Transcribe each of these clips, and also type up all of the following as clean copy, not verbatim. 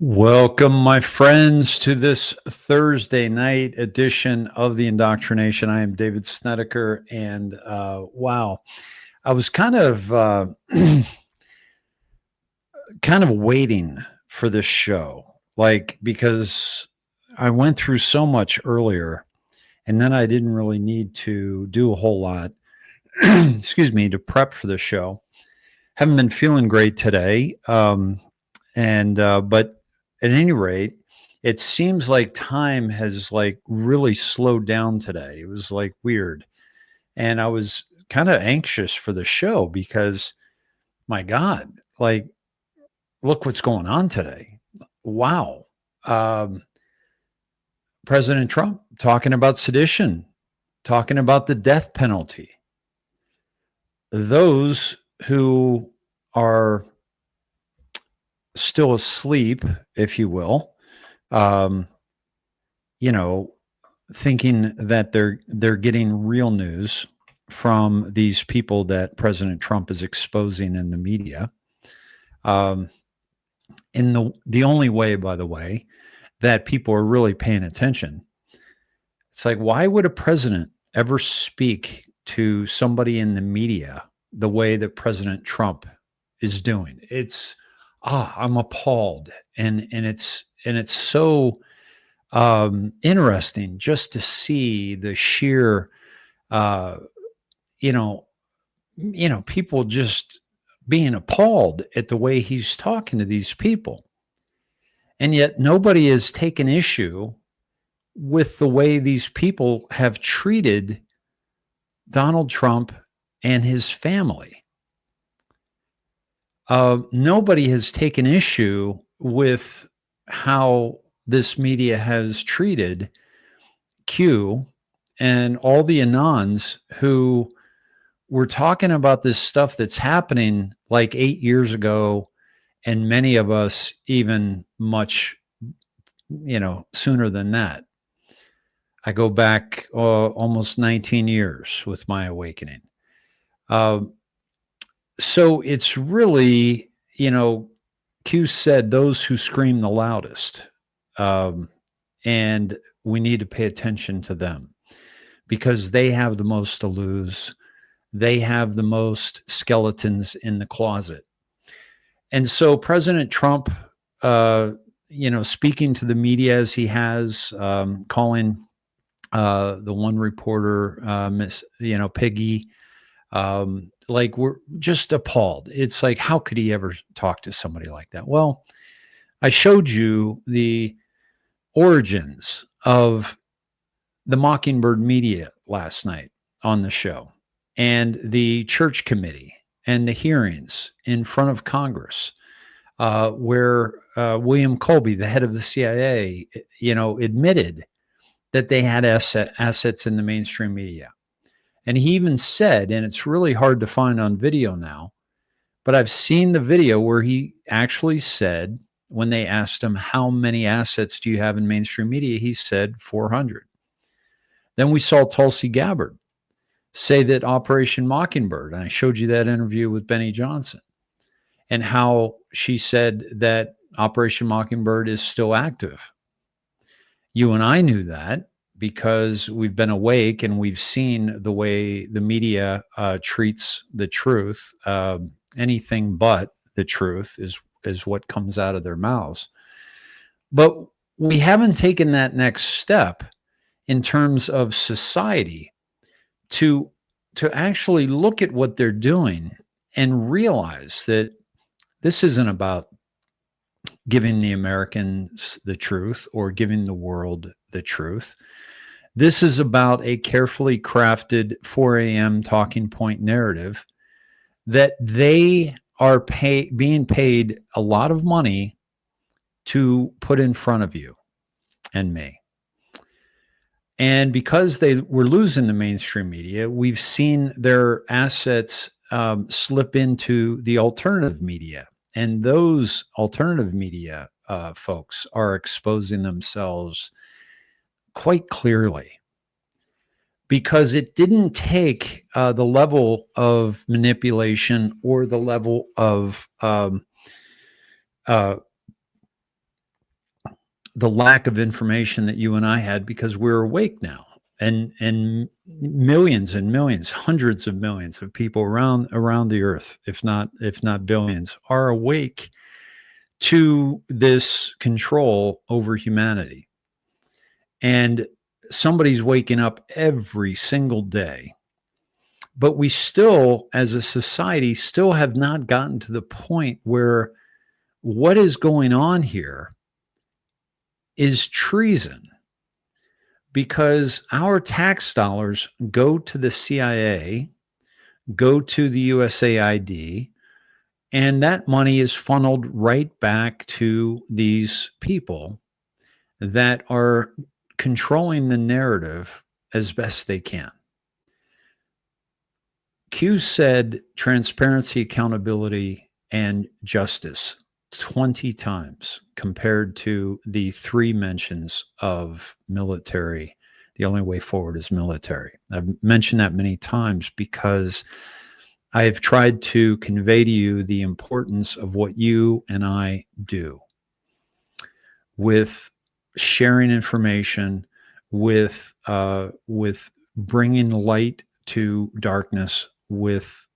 Welcome, my friends, to this Thursday night edition of the Indoctrination. I am David Snedeker, and wow, I was kind of kind of waiting for this show, like, because I went through so much earlier, and then I didn't really need to do a whole lot, excuse me, to prep for the show. Haven't been feeling great today, but at any rate, it seems like time has like really slowed down today. It was like weird. And I was kind of anxious for the show because, my God, like, look what's going on today. Wow. President Trump talking about sedition, talking about the death penalty. Those who are still asleep, if you will, um, you know, thinking that they're getting real news from these people that President Trump is exposing in the media. In the only way, by the way, that people are really paying attention. It's like, why would a president ever speak to somebody in the media the way that President Trump is doing? It's I'm appalled, and it's so interesting just to see the sheer, uh, you know, people just being appalled at the way he's talking to these people, and yet nobody has taken issue with the way these people have treated Donald Trump and his family. Nobody has taken issue with how this media has treated Q and all the Anons who were talking about this stuff that's happening like 8 years ago, and many of us even much, sooner than that. I go back almost 19 years with my awakening. So it's really, Q said, those who scream the loudest. And we need to pay attention to them because they have the most to lose. They have the most skeletons in the closet. And so President Trump, speaking to the media as he has, calling the one reporter, Miss, Piggy, like, we're just appalled. It's like, how could he ever talk to somebody like that? Well, I showed you the origins of the Mockingbird media last night on the show, and the church committee and the hearings in front of Congress, where William Colby, the head of the CIA, admitted that they had assets in the mainstream media. And he even said, and it's really hard to find on video now, but I've seen the video where he actually said, when they asked him, how many assets do you have in mainstream media? He said 400. Then we saw Tulsi Gabbard say that Operation Mockingbird, and I showed you that interview with Benny Johnson, and how she said that Operation Mockingbird is still active. You and I knew that because we've been awake and we've seen the way the media treats the truth. Anything but the truth is what comes out of their mouths. But we haven't taken that next step in terms of society to actually look at what they're doing and realize that this isn't about giving the Americans the truth or giving the world the truth. This is about a carefully crafted 4 a.m. talking point narrative that they are being paid a lot of money to put in front of you and me. And because they were losing the mainstream media, we've seen their assets slip into the alternative media. And those alternative media folks are exposing themselves quite clearly, because it didn't take the level of manipulation or the level of the lack of information that you and I had, because we're awake now, and millions and millions, hundreds of millions of people around the earth, if not billions, are awake to this control over humanity. And somebody's waking up every single day. But we still, as a society, still have not gotten to the point where what is going on here is treason, because our tax dollars go to the CIA, go to the USAID, and that money is funneled right back to these people that are controlling the narrative as best they can. Q said transparency, accountability, and justice 20 times compared to the 3 mentions of military. The only way forward is military. I've mentioned that many times because I've tried to convey to you the importance of what you and I do with sharing information, with bringing light to darkness, with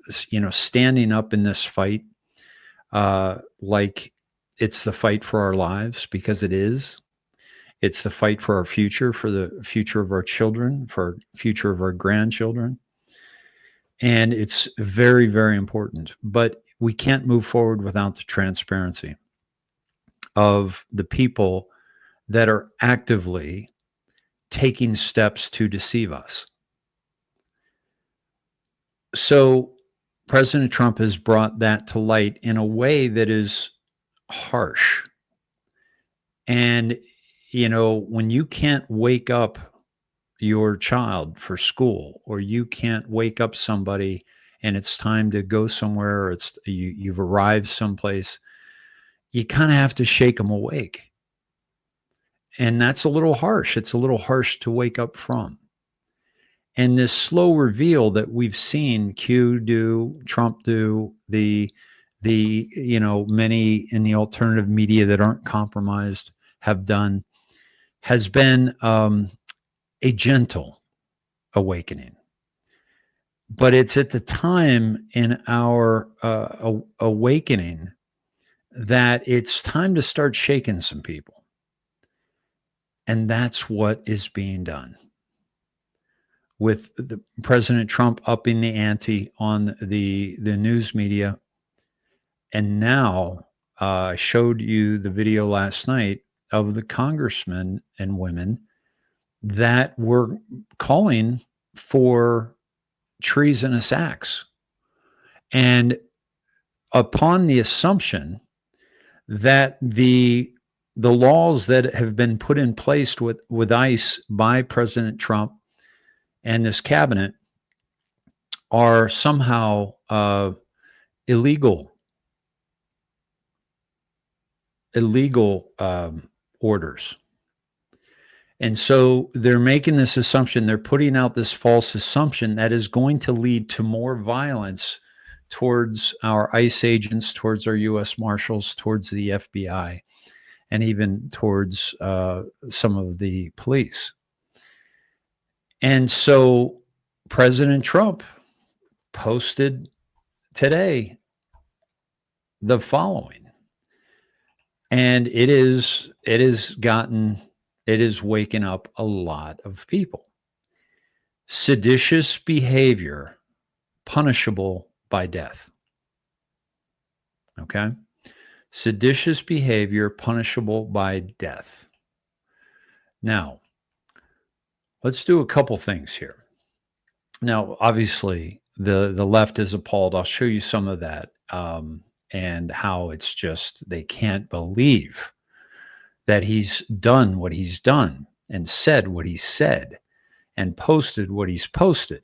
standing up in this fight like it's the fight for our lives, because it is. It's the fight for our future, for the future of our children, for the future of our grandchildren. And it's very, very important. But we can't move forward without the transparency of the people that are actively taking steps to deceive us. So President Trump has brought that to light in a way that is harsh. And, when you can't wake up your child for school, or you can't wake up somebody and it's time to go somewhere, or you've arrived someplace, you kind of have to shake them awake. And that's a little harsh. It's a little harsh to wake up from. And this slow reveal that we've seen Q do, Trump do, the many in the alternative media that aren't compromised have done, has been a gentle awakening. But it's at the time in our awakening that it's time to start shaking some people. And that's what is being done, with the President Trump upping the ante on the news media. And now I showed you the video last night of the congressmen and women that were calling for treasonous acts. And upon the assumption that the laws that have been put in place with ICE by President Trump and this cabinet are somehow illegal orders. And so they're making this assumption, they're putting out this false assumption that is going to lead to more violence towards our ICE agents, towards our U.S. Marshals, towards the FBI, and even towards some of the police. And so President Trump posted today the following, and it is waking up a lot of people. Seditious behavior punishable by death. Okay? Seditious behavior punishable by death. Now, let's do a couple things here. Now, obviously, the left is appalled. I'll show you some of that, and how it's just, they can't believe that he's done what he's done and said what he said and posted what he's posted.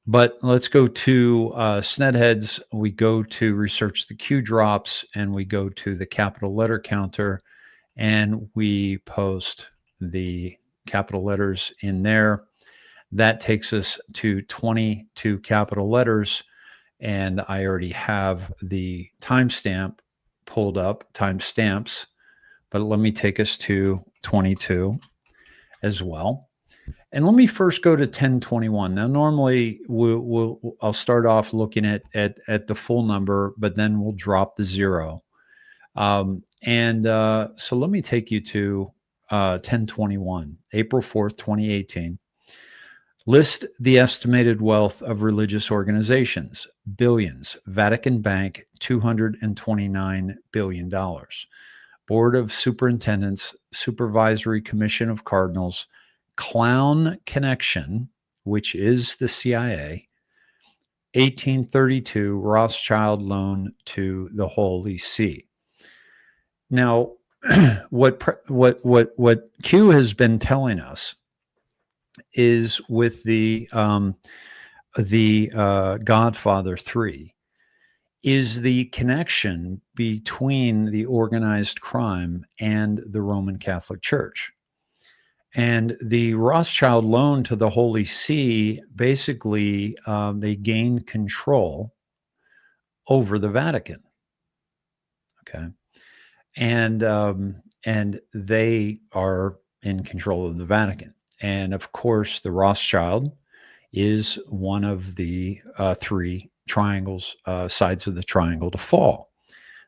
But let's go to Snedheads. We go to research the Q drops, and we go to the capital letter counter, and we post the capital letters in there. That takes us to 22 capital letters, and I already have the timestamp pulled up, timestamps, but let me take us to 22 as well. And let me first go to 1021. Now, normally I'll start off looking at the full number, but then we'll drop the 0. So let me take you to 1021, April 4th, 2018. List the estimated wealth of religious organizations, billions. Vatican Bank, $229 billion. Board of Superintendents, Supervisory Commission of Cardinals, Clown Connection, which is the CIA, 1832 Rothschild loan to the Holy See. Now, what Q has been telling us is with the Godfather 3 is the connection between the organized crime and the Roman Catholic Church. And the Rothschild loan to the Holy See, basically, they gained control over the Vatican. Okay. And they are in control of the Vatican. And of course, the Rothschild is one of the three triangles, sides of the triangle to fall.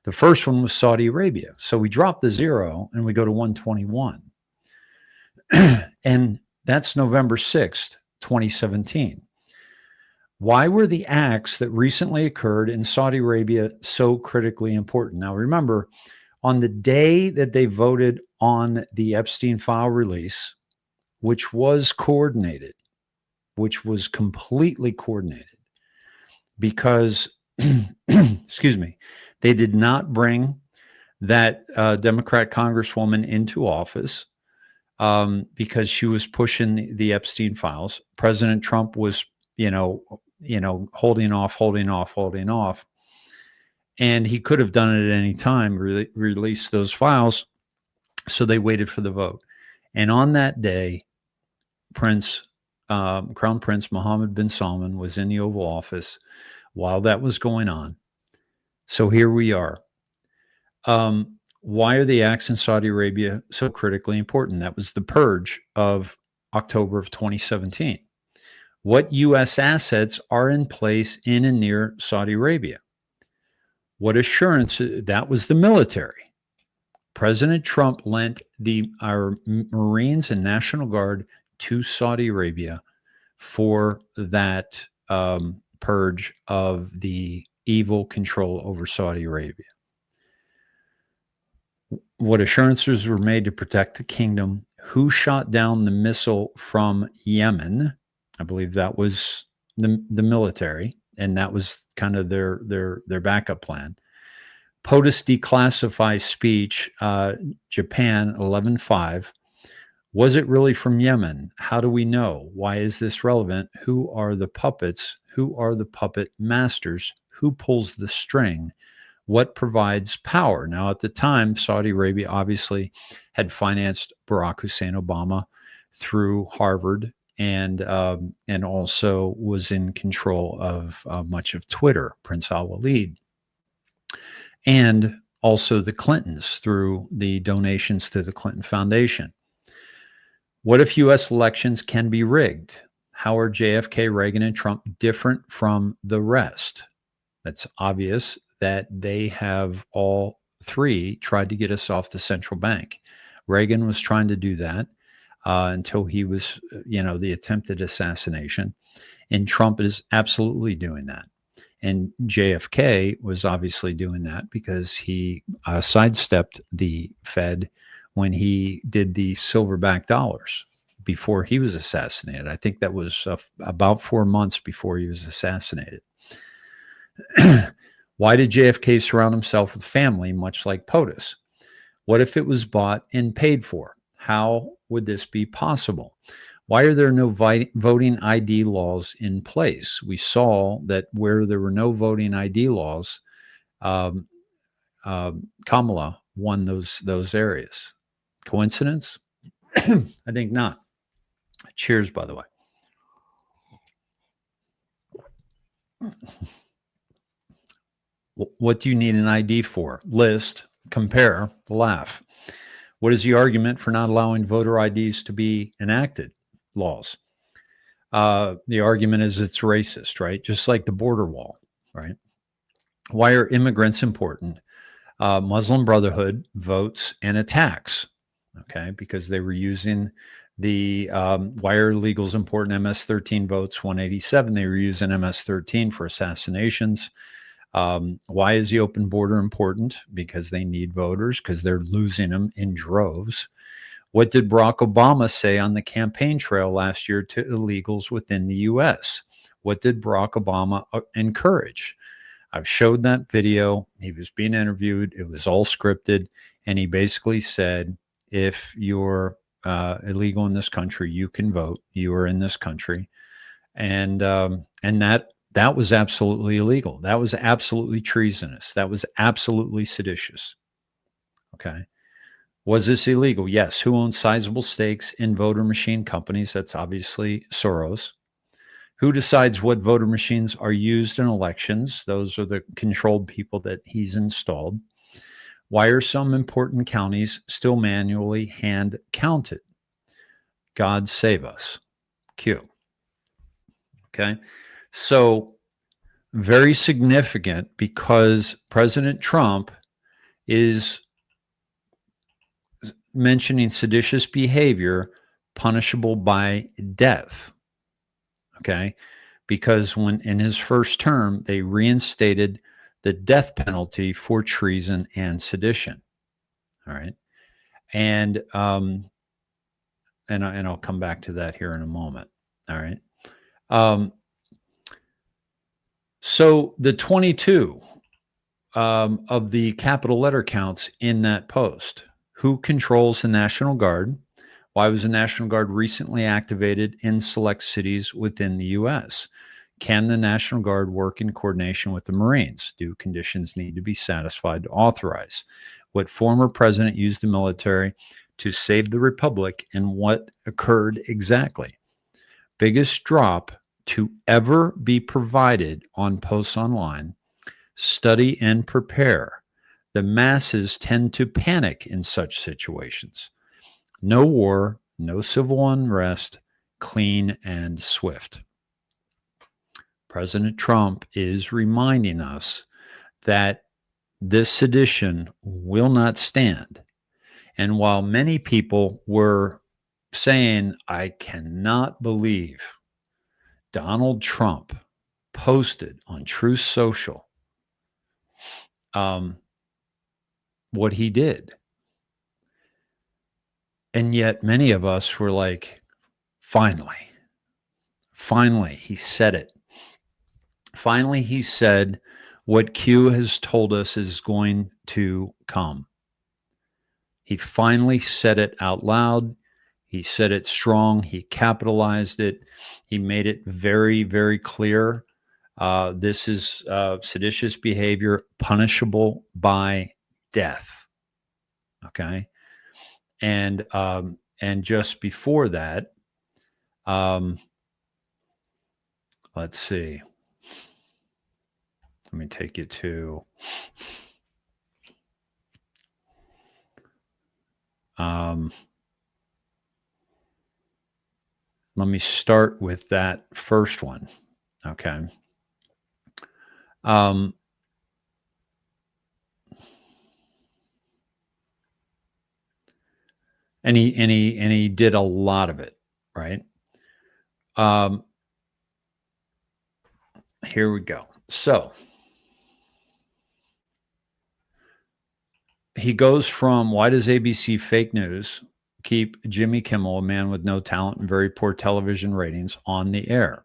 The first one was Saudi Arabia. So we drop the 0 and we go to 121. And that's November 6th, 2017. Why were the acts that recently occurred in Saudi Arabia so critically important? Now, remember, on the day that they voted on the Epstein file release, which was coordinated, which was completely coordinated, because, excuse me, they did not bring that Democrat Congresswoman into office because she was pushing the Epstein files. President Trump was, holding off. And he could have done it at any time, release those files. So they waited for the vote. And on that day, Crown Prince Mohammed bin Salman was in the Oval Office while that was going on. So here we are. Why are the acts in Saudi Arabia so critically important? That was the purge of October of 2017. What U.S. assets are in place in and near Saudi Arabia? What assurance? That was the military. President Trump lent our Marines and National Guard to Saudi Arabia for that purge of the evil control over Saudi Arabia. What assurances were made to protect the kingdom? Who shot down the missile from Yemen? I believe that was the military, and that was kind of their backup plan. POTUS declassified speech, Japan 11.5. Was it really from Yemen? How do we know? Why is this relevant? Who are the puppets? Who are the puppet masters? Who pulls the string? What provides power? Now, at the time, Saudi Arabia obviously had financed Barack Hussein Obama through Harvard, and also was in control of much of Twitter, Prince Al-Walid, and also the Clintons through the donations to the Clinton Foundation. What if U.S. elections can be rigged? How are JFK, Reagan, and Trump different from the rest? That's obvious that they have all three tried to get us off the central bank. Reagan was trying to do that until he was, the attempted assassination. And Trump is absolutely doing that. And JFK was obviously doing that because he sidestepped the Fed when he did the silverback dollars before he was assassinated. I think that was about 4 months before he was assassinated. Why did JFK surround himself with family, much like POTUS? What if it was bought and paid for? How would this be possible? Why are there no voting ID laws in place? We saw that where there were no voting ID laws, Kamala won those areas. Coincidence? I think not. Cheers, by the way. What do you need an ID for? List, compare, laugh. What is the argument for not allowing voter IDs to be enacted? Laws. The argument is it's racist, right? Just like the border wall, right? Why are immigrants important? Muslim Brotherhood votes and attacks, okay? Because they were using the, why are illegals important? MS-13 votes, 187. They were using MS-13 for assassinations. Why is the open border important? Because they need voters, because they're losing them in droves. What did Barack Obama say on the campaign trail last year to illegals within the U.S.? What did Barack Obama encourage? I've showed that video. He was being interviewed. It was all scripted. And he basically said, if you're illegal in this country, you can vote. You are in this country. And that was absolutely illegal. That was absolutely treasonous. That was absolutely seditious. Okay. Was this illegal? Yes. Who owns sizable stakes in voter machine companies? That's obviously Soros. Who decides what voter machines are used in elections? Those are the controlled people that he's installed. Why are some important counties still manually hand counted? God save us. Q. Okay. So very significant, because President Trump is mentioning seditious behavior punishable by death. Okay. Because when in his first term, they reinstated the death penalty for treason and sedition. All right. And I'll come back to that here in a moment. All right. So the 22 of the capital letter counts in that post. Who controls the National Guard? Why was the National Guard recently activated in select cities within the U.S.? Can the National Guard work in coordination with the Marines? Do conditions need to be satisfied to authorize? What former president used the military to save the republic, and what occurred exactly? Biggest drop to ever be provided on Posts Online. Study and prepare. The masses tend to panic in such situations. No war, no civil unrest, clean and swift. President Trump is reminding us that this sedition will not stand. And while many people were saying, I cannot believe Donald Trump posted on Truth Social what he did. And yet many of us were like, finally, he said it. Finally, he said what Q has told us is going to come. He finally said it out loud. He said it strong. He capitalized it. He made it very, very clear. This is seditious behavior punishable by death. Okay. And just before that, let's see. Let me take you to let me start with that first one. Okay. And he did a lot of it, right? Here we go. So he goes from, why does ABC fake news keep Jimmy Kimmel, a man with no talent and very poor television ratings, on the air?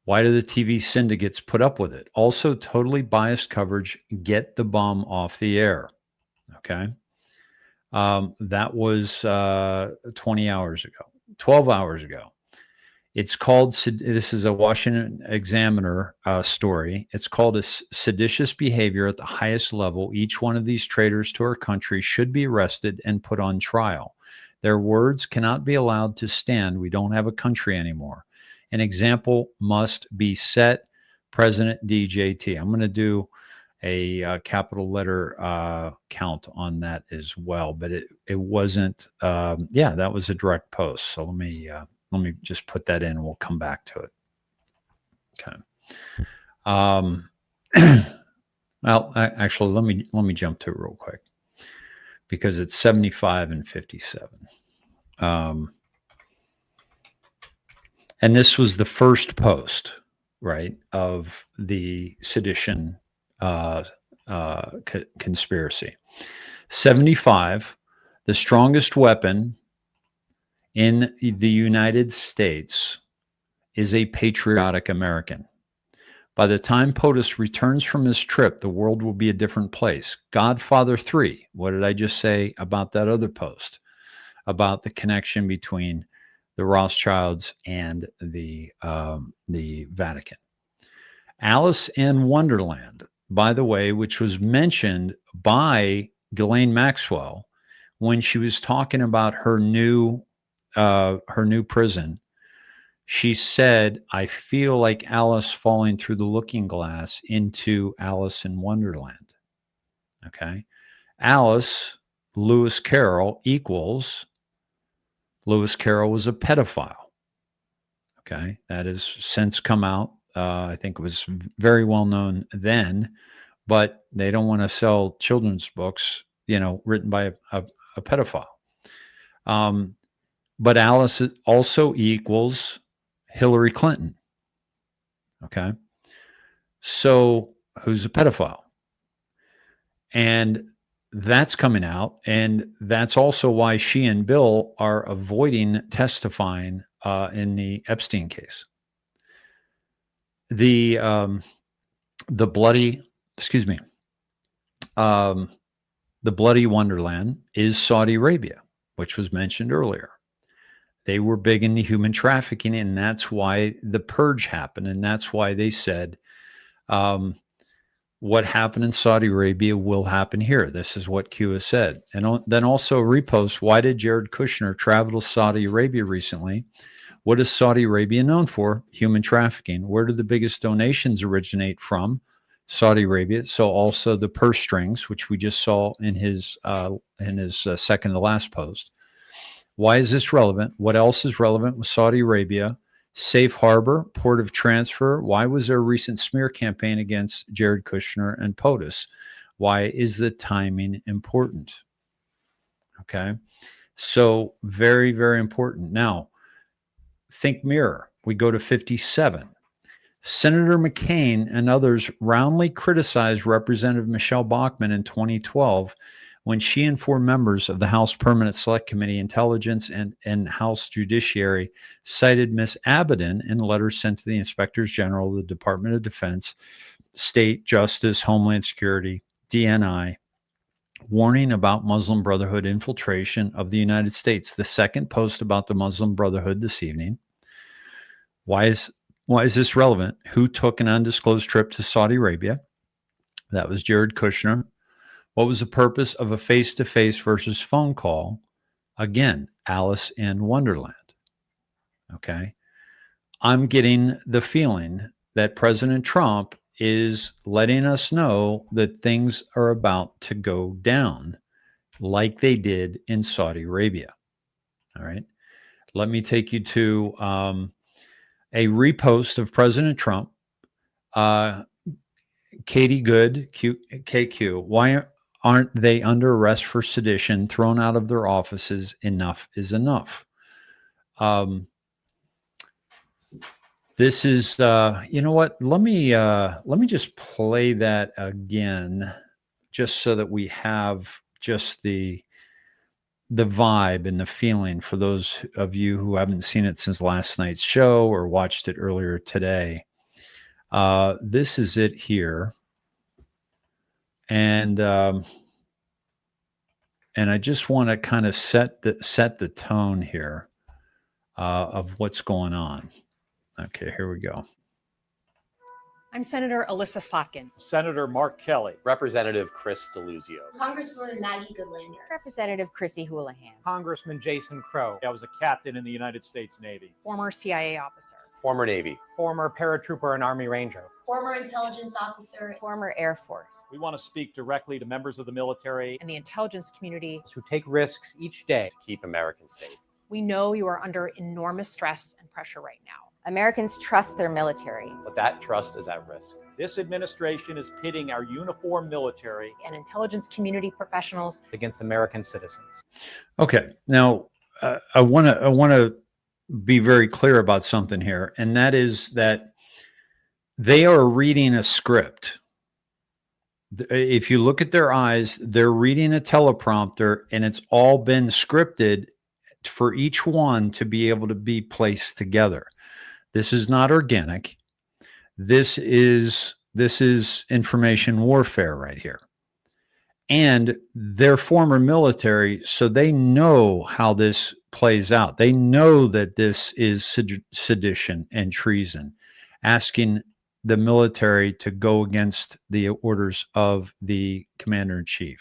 Why do the TV syndicates put up with it? Also, totally biased coverage. Get the bum off the air. Okay. That was 20 hours ago, 12 hours ago. It's called, this is a Washington Examiner story. It's called a seditious behavior at the highest level. Each one of these traitors to our country should be arrested and put on trial. Their words cannot be allowed to stand. We don't have a country anymore. An example must be set. President DJT. I'm going to do a capital letter count on that as well, but it wasn't. Yeah, that was a direct post. So let me just put that in and we'll come back to it. Okay. Well, actually, let me jump to it real quick because it's 75 and 57. And this was the first post, right, of the sedition conspiracy. 75, the strongest weapon in the United States is a patriotic American. By the time POTUS returns from his trip, the world will be a different place. Godfather 3. What did I just say about that other post? About the connection between the Rothschilds and the Vatican. Alice in Wonderland, by the way, which was mentioned by Ghislaine Maxwell when she was talking about her new prison. She said, I feel like Alice falling through the looking glass into Alice in Wonderland. Okay. Alice, Lewis Carroll equals Lewis Carroll was a pedophile. Okay. That has since come out. I think it was very well known then, but they don't want to sell children's books, written by a pedophile. But Alice also equals Hillary Clinton. Okay. So who's a pedophile? And that's coming out. And that's also why she and Bill are avoiding testifying in the Epstein case. The bloody Wonderland is Saudi Arabia, which was mentioned earlier. They were big into human trafficking, and that's why the purge happened. And that's why they said, what happened in Saudi Arabia will happen here. This is what Q has said. And then also repost, why did Jared Kushner travel to Saudi Arabia recently? What is Saudi Arabia known for? Human trafficking. Where do the biggest donations originate from? Saudi Arabia. So also the purse strings, which we just saw in his second to last post. Why is this relevant? What else is relevant with Saudi Arabia? Safe harbor, port of transfer. Why was there a recent smear campaign against Jared Kushner and POTUS? Why is the timing important? Okay. So very, very important. Now, think mirror. We go to 57. Senator McCain and others roundly criticized Representative Michelle Bachmann in 2012 when she and 4 members of the House Permanent Select Committee Intelligence and House Judiciary cited Ms. Abadan in letters sent to the Inspectors General of the Department of Defense, State, Justice, Homeland Security, DNI, warning about Muslim Brotherhood infiltration of the United States. The second post about the Muslim Brotherhood this evening. Why is this relevant? Who took an undisclosed trip to Saudi Arabia? That was Jared Kushner. What was the purpose of a face-to-face versus phone call? Again, Alice in Wonderland. Okay. I'm getting the feeling that President Trump is letting us know that things are about to go down like they did in Saudi Arabia. All right. Let me take you to a repost of President Trump. Katie Good, KQ. Why aren't they under arrest for sedition, thrown out of their offices? Enough is enough. This is, you know what? Let me just play that again, just so that we have just the vibe and the feeling for those of you who haven't seen it since last night's show or watched it earlier today. This is it here. And I just want to kind of set the tone here of what's going on. Okay, here we go. I'm Senator Alyssa Slotkin. Senator Mark Kelly. Representative Chris Deluzio. Congresswoman Maggie Goodlander. Representative Chrissy Houlihan. Congressman Jason Crow. I was a captain in the United States Navy. Former CIA officer. Former Navy. Former paratrooper and Army Ranger. Former intelligence officer. Former Air Force. We want to speak directly to members of the military And the intelligence community. Who take risks each day To keep Americans safe. We know you are under enormous stress and pressure right now. Americans trust their military. But that trust is at risk. This administration is pitting our uniformed military And intelligence community professionals. against American citizens. Okay, now I want to be very clear about something here, and that is that they are reading a script. If you look at their eyes, they're reading a teleprompter, and it's all been scripted for each one to be able to be placed together. This is not organic. This is information warfare right here. And they're former military, so they know how this plays out. They know that this is sedition and treason, asking the military to go against the orders of the commander-in-chief.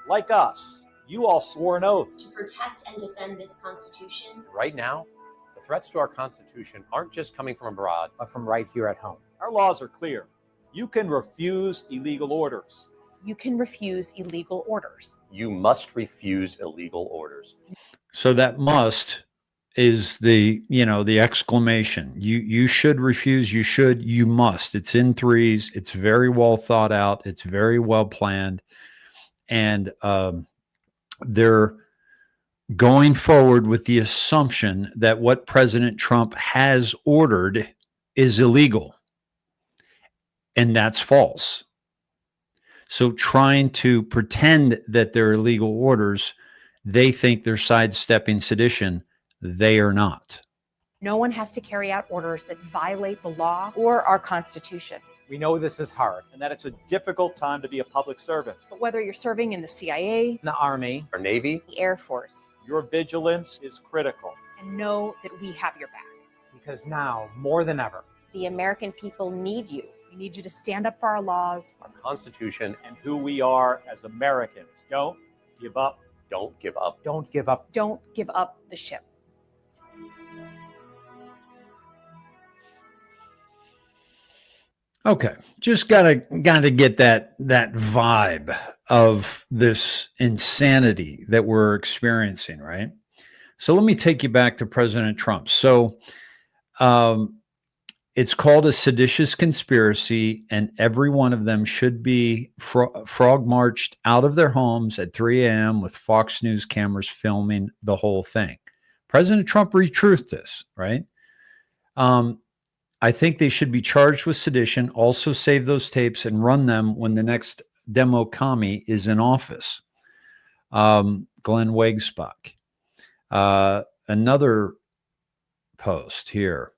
Like us, you all swore an oath. to protect and defend this Constitution Right now, the threats to our Constitution aren't just coming from abroad. but from right here at home. Our laws are clear. You can refuse illegal orders. You can refuse illegal orders. You must refuse illegal orders. So that must is the, the exclamation. You should refuse, you must. It's in threes. It's very well thought out. It's very well planned. And they're going forward with the assumption that what President Trump has ordered is illegal. And that's false. So trying to pretend that they're illegal orders, they think they're sidestepping sedition. They are not. No one has to carry out orders that violate the law. or our Constitution. We know this is hard. And that it's a difficult time to be a public servant. But whether you're serving in the CIA, In the Army, Our Navy, The Air Force. Your vigilance is critical. and know that we have your back. because now, more than ever, The American people need you. We need you to stand up for our laws. our Constitution, And who we are as Americans. Don't give up. don't give up. don't give up. Don't give up the ship. Okay, just gotta get that vibe of this insanity that we're experiencing, right? So let me take you back to President Trump. So it's called a seditious conspiracy, and every one of them should be frog marched out of their homes at 3 a.m. with Fox News cameras filming the whole thing. President Trump retruthed this, right? I think they should be charged with sedition, also save those tapes and run them when the next demo commie is in office. Glenn Wagesbach. Another post here.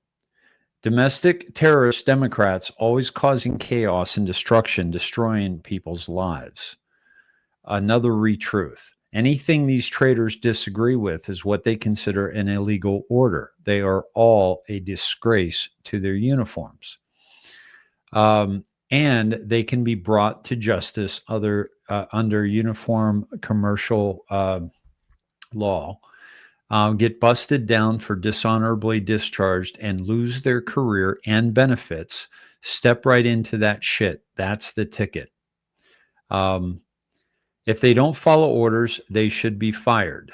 Domestic terrorist Democrats always causing chaos and destruction, destroying people's lives. Another retruth. Anything these traitors disagree with is what they consider an illegal order. They are all a disgrace to their uniforms. And they can be brought to justice under uniform commercial law, get busted down for dishonorably discharged and lose their career and benefits. Step right into that shit. That's the ticket. If they don't follow orders, they should be fired.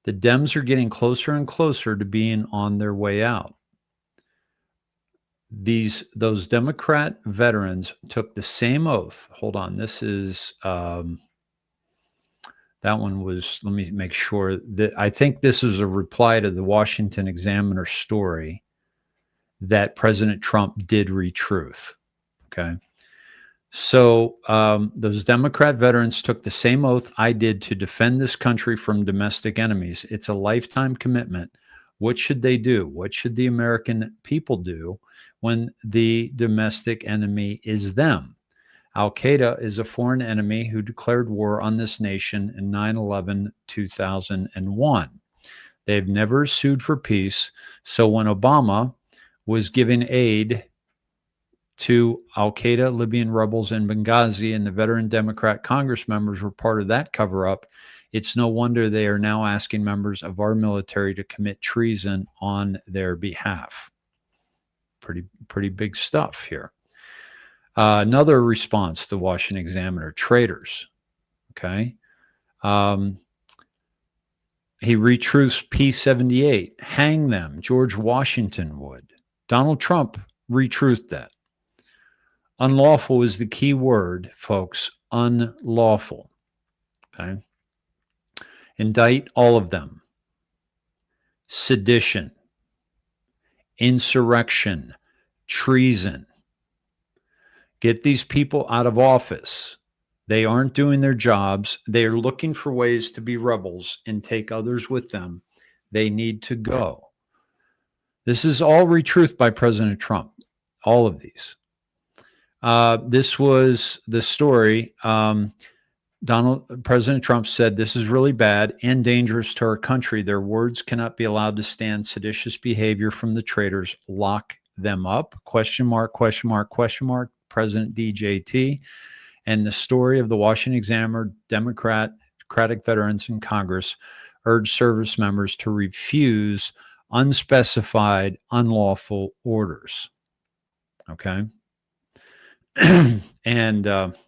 The Dems are getting closer and closer to being on their way out. Those Democrat veterans took the same oath. Hold on, this is that one was. Let me make sure that I think this is a reply to the Washington Examiner story that President Trump did retruth. Okay. So those Democrat veterans took the same oath I did to defend this country from domestic enemies. It's a lifetime commitment. What should they do? What should the American people do when the domestic enemy is them? Al-Qaeda is a foreign enemy who declared war on this nation in 9/11/2001. They've never sued for peace. So when Obama was giving aid to Al-Qaeda, Libyan rebels in Benghazi, and the veteran Democrat Congress members were part of that cover-up, it's no wonder they are now asking members of our military to commit treason on their behalf. Pretty big stuff here. Another response to Washington Examiner, traitors. Okay. He retruths P-78, hang them, George Washington would. Donald Trump retruthed that. Unlawful is the key word, folks. Unlawful. Okay. Indict all of them. Sedition, insurrection, treason. Get these people out of office. They aren't doing their jobs. They are looking for ways to be rebels and take others with them. They need to go. This is all retruthed by President Trump. all of these. This was the story. President Trump said, "This is really bad and dangerous to our country. Their words cannot be allowed to stand. Seditious behavior from the traitors. Lock them up." Question mark, question mark, question mark. President DJT. And the story of the Washington Examiner, Democratic veterans in Congress urged service members to refuse unspecified, unlawful orders. Okay. And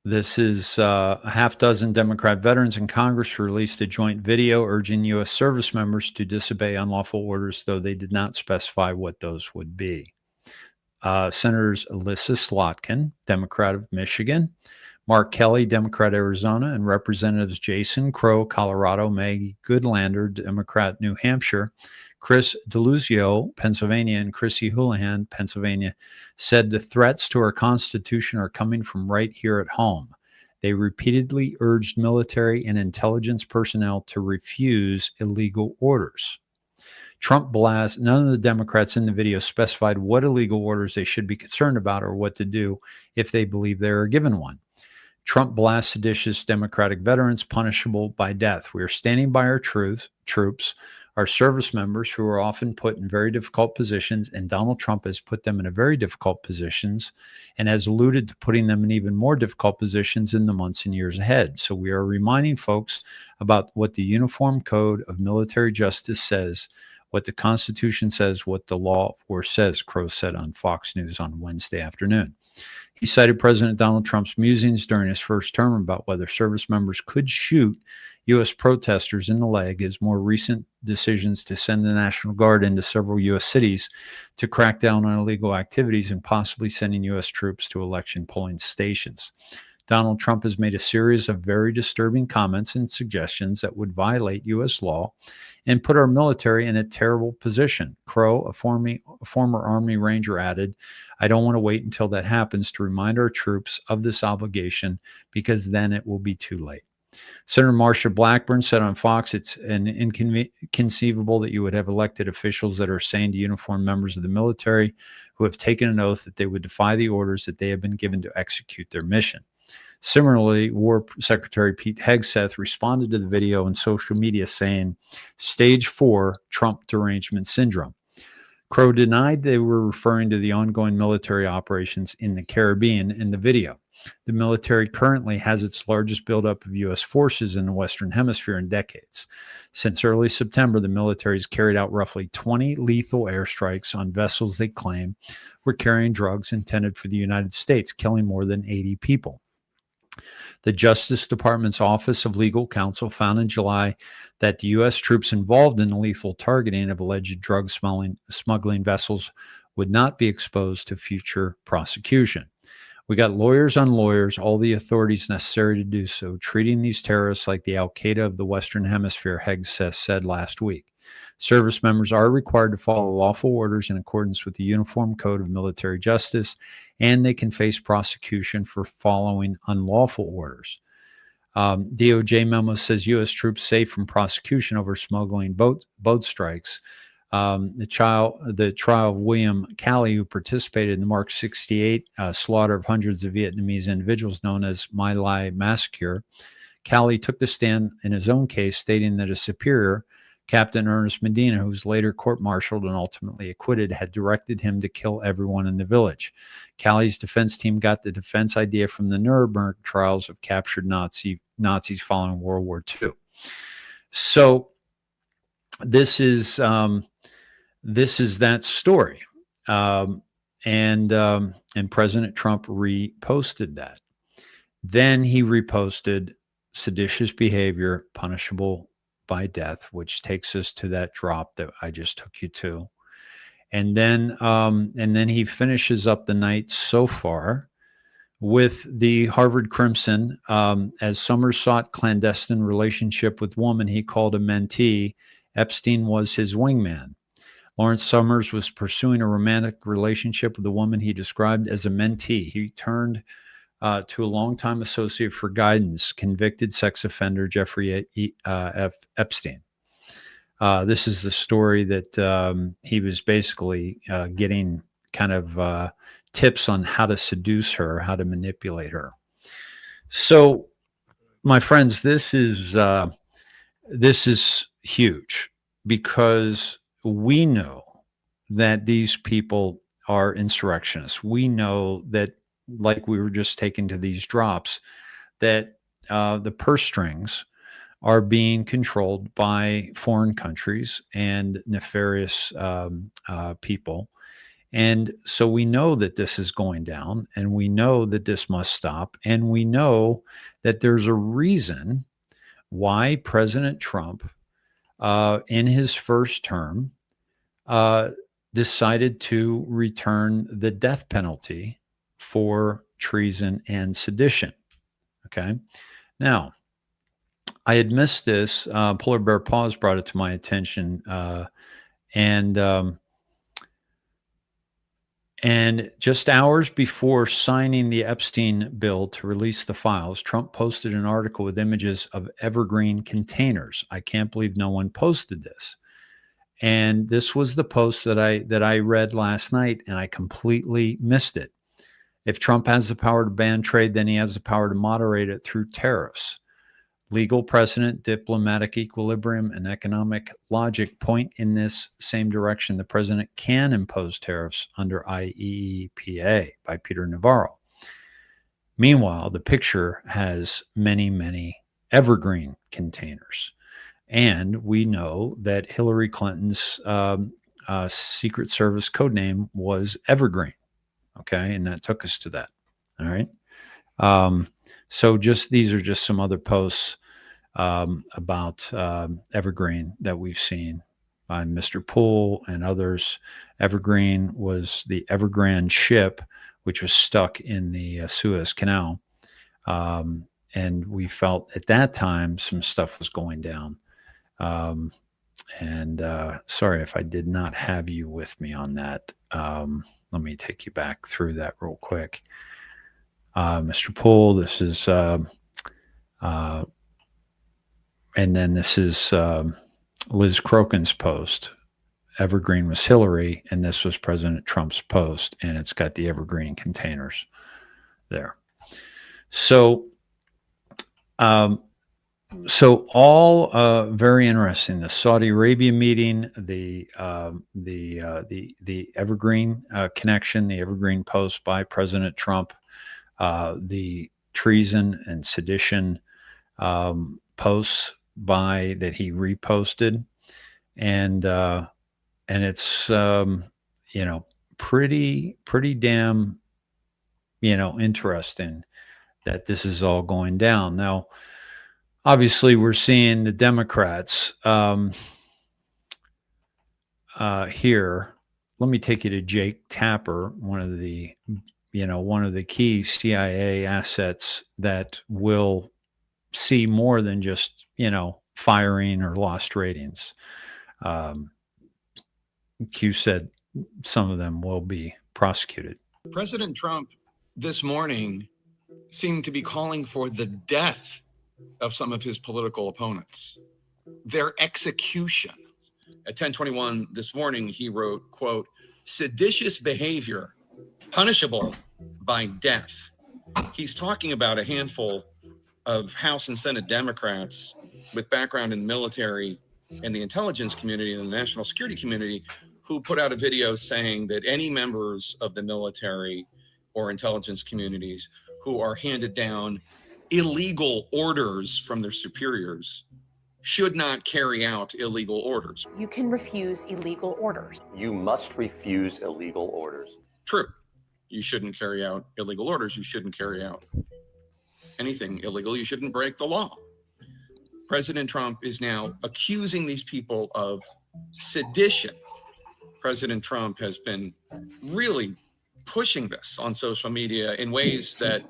this is a half dozen Democrat veterans in Congress released a joint video urging U.S. service members to disobey unlawful orders, though they did not specify what those would be. Senators Alyssa Slotkin, Democrat of Michigan, Mark Kelly, Democrat Arizona, and Representatives Jason Crow, Colorado, Maggie Goodlander, Democrat New Hampshire, Chris Deluzio, Pennsylvania, and Chrissy Houlihan, Pennsylvania, said the threats to our Constitution are coming from right here at home. They repeatedly urged military and intelligence personnel to refuse illegal orders. Trump blasts. None of the Democrats in the video specified what illegal orders they should be concerned about or what to do if they believe they are given one. Trump blasts seditious Democratic veterans punishable by death. We are standing by our troops, our service members who are often put in very difficult positions, and Donald Trump has put them in very difficult positions and has alluded to putting them in even more difficult positions in the months and years ahead. So we are reminding folks about what the Uniform Code of Military Justice says, what the Constitution says, what the law says, Crow said on Fox News on Wednesday afternoon. He cited President Donald Trump's musings during his first term about whether service members could shoot U.S. protesters in the leg as more recent decisions to send the National Guard into several U.S. cities to crack down on illegal activities and possibly sending U.S. troops to election polling stations. Donald Trump has made a series of very disturbing comments and suggestions that would violate U.S. law and put our military in a terrible position. Crow, a former Army Ranger, added, "I don't want to wait until that happens to remind our troops of this obligation, because then it will be too late." Senator Marsha Blackburn said on Fox, "It's inconceivable that you would have elected officials that are saying to uniformed members of the military who have taken an oath that they would defy the orders that they have been given to execute their mission." Similarly, War Secretary Pete Hegseth responded to the video on social media saying, "Stage 4 Trump derangement syndrome." Crow denied they were referring to the ongoing military operations in the Caribbean in the video. The military currently has its largest buildup of U.S. forces in the Western Hemisphere in decades. Since early September, the military has carried out roughly 20 lethal airstrikes on vessels they claim were carrying drugs intended for the United States, killing more than 80 people. The Justice Department's Office of Legal Counsel found in July that the U.S. troops involved in the lethal targeting of alleged drug smuggling vessels would not be exposed to future prosecution. "We got lawyers on lawyers, all the authorities necessary to do so, treating these terrorists like the Al-Qaeda of the Western Hemisphere," Hegseth said last week. Service members are required to follow lawful orders in accordance with the Uniform Code of Military Justice, and they can face prosecution for following unlawful orders. DOJ memo says U.S. troops safe from prosecution over smuggling boat strikes. The trial of William Calley, who participated in the March 68 slaughter of hundreds of Vietnamese individuals known as My Lai Massacre. Calley took the stand in his own case, stating that his superior, Captain Ernest Medina, who was later court-martialed and ultimately acquitted, had directed him to kill everyone in the village. Calley's defense team got the defense idea from the Nuremberg trials of captured Nazis following World War II. So this is that story, and President Trump reposted that. Then he reposted seditious behavior punishable by death, which takes us to that drop that I just took you to. And then he finishes up the night so far with the Harvard Crimson, as Summers sought clandestine relationship with woman he called a mentee. Epstein was his wingman. Lawrence Summers was pursuing a romantic relationship with a woman he described as a mentee. He turned to a longtime associate for guidance, convicted sex offender Jeffrey F. Epstein. This is the story that he was basically getting kind of tips on how to seduce her, how to manipulate her. So, my friends, this is huge because we know that these people are insurrectionists. We know that, like we were just taking to these drops, that the purse strings are being controlled by foreign countries and nefarious people. And so we know that this is going down, and we know that this must stop. And we know that there's a reason why President Trump, in his first term, decided to return the death penalty for treason and sedition. Okay. Now, I had missed this. Polar Bear Paws brought it to my attention. And just hours before signing the Epstein bill to release the files, Trump posted an article with images of evergreen containers. I can't believe no one posted this. And this was the post that I read last night, and I completely missed it. If Trump has the power to ban trade, then he has the power to moderate it through tariffs. Legal precedent, diplomatic equilibrium, and economic logic point in this same direction. The president can impose tariffs under IEEPA by Peter Navarro. Meanwhile, the picture has many, many evergreen containers. And we know that Hillary Clinton's Secret Service code name was Evergreen. Okay. And that took us to that. All right. So these are just some other posts about Evergreen that we've seen by Mr. Poole and others. Evergreen was the Evergrande ship, which was stuck in the Suez Canal. And we felt at that time some stuff was going down. Sorry if I did not have you with me on that. Let me take you back through that real quick. Mr. Poole, this is, and then this is Liz Crokin's post. Evergreen was Hillary, and this was President Trump's post, and it's got the Evergreen containers there. So all very interesting. The Saudi Arabia meeting, the Evergreen connection, the Evergreen post by President Trump, the treason and sedition posts that he reposted, and it's pretty damn interesting that this is all going down now. Obviously, we're seeing the Democrats here. Let me take you to Jake Tapper, one of the key CIA assets that will see more than just, firing or lost ratings. Q said some of them will be prosecuted. President Trump this morning seemed to be calling for the death of some of his political opponents, their execution. At 10:21 this morning, he wrote, quote, "Seditious behavior punishable by death." He's talking about a handful of House and Senate Democrats with background in the military and the intelligence community and the national security community who put out a video saying that any members of the military or intelligence communities who are handed down illegal orders from their superiors should not carry out illegal orders. You can refuse illegal orders. You must refuse illegal orders. True. You shouldn't carry out illegal orders. You shouldn't carry out anything illegal. You shouldn't break the law. President Trump is now accusing these people of sedition. President Trump has been really pushing this on social media in ways that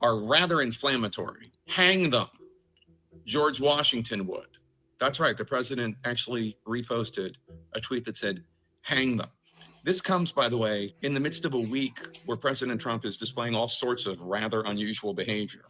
are rather inflammatory. Hang them. George Washington would. That's right. The president actually reposted a tweet that said, hang them. This comes, by the way, in the midst of a week where President Trump is displaying all sorts of rather unusual behavior.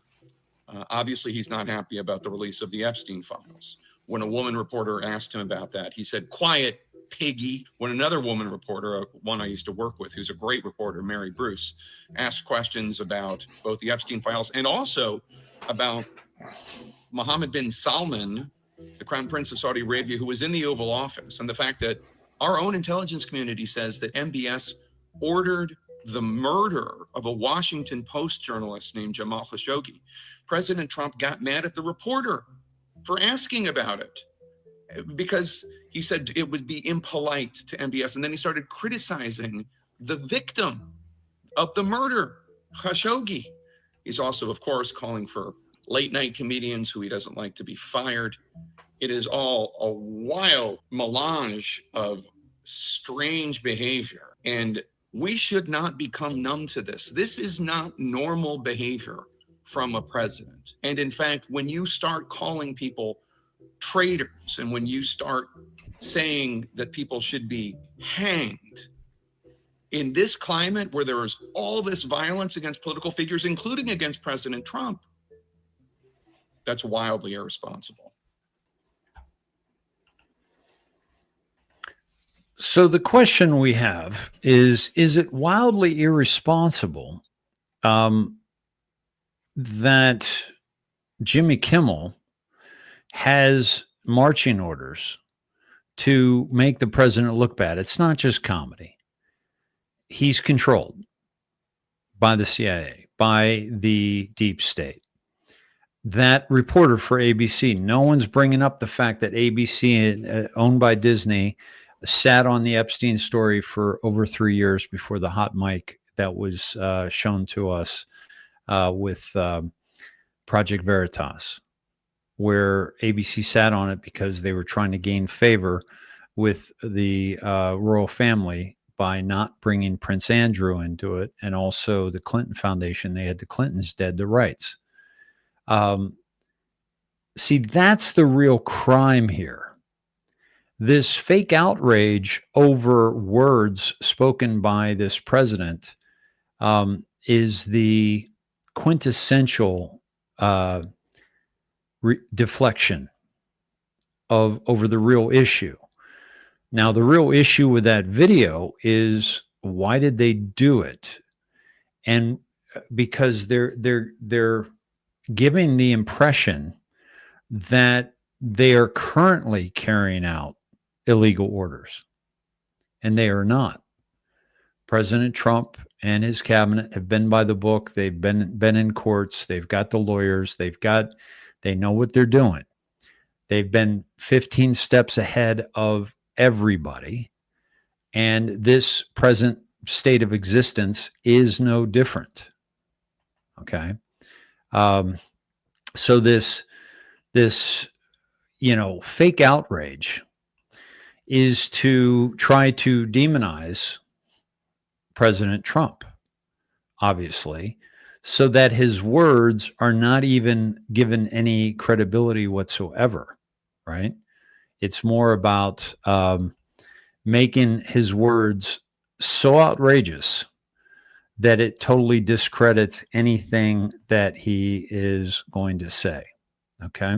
Obviously, he's not happy about the release of the Epstein files. when a woman reporter asked him about that. He said, "Quiet, piggy." When another woman reporter, one I used to work with, who's a great reporter, Mary Bruce, asked questions about both the Epstein files and also about Mohammed bin Salman, the Crown Prince of Saudi Arabia, who was in the Oval Office, and the fact that our own intelligence community says that MBS ordered the murder of a Washington Post journalist named Jamal Khashoggi. President Trump got mad at the reporter for asking about it because he said it would be impolite to MBS. And then he started criticizing the victim of the murder, Khashoggi. He's also, of course, calling for late night comedians who he doesn't like to be fired. It is all a wild melange of strange behavior. And we should not become numb to this. This is not normal behavior from a president. And in fact, when you start calling people traitors and when you start saying that people should be hanged in this climate where there is all this violence against political figures, including against President Trump, that's wildly irresponsible. So the question we have is it wildly irresponsible that Jimmy Kimmel has marching orders to make the president look bad? It's not just comedy. He's controlled by the CIA, by the deep state. That reporter for ABC, no one's bringing up the fact that ABC, owned by Disney, sat on the Epstein story for over 3 years before the hot mic that was shown to us with Project Veritas, where ABC sat on it because they were trying to gain favor with the royal family by not bringing Prince Andrew into it, and also the Clinton Foundation. They had the Clintons dead to rights. See, that's the real crime here. This fake outrage over words spoken by this president is the quintessential deflection over the real issue. Now, the real issue with that video is, why did they do it? And because they're giving the impression that they are currently carrying out illegal orders, and they are not. President Trump and his cabinet have been by the book. They've been in courts. They've got the lawyers. They know what they're doing. They've been 15 steps ahead of everybody. And this present state of existence is no different. Okay. So this, fake outrage is to try to demonize President Trump, obviously, so that his words are not even given any credibility whatsoever, right? It's more about making his words so outrageous that it totally discredits anything that he is going to say, okay?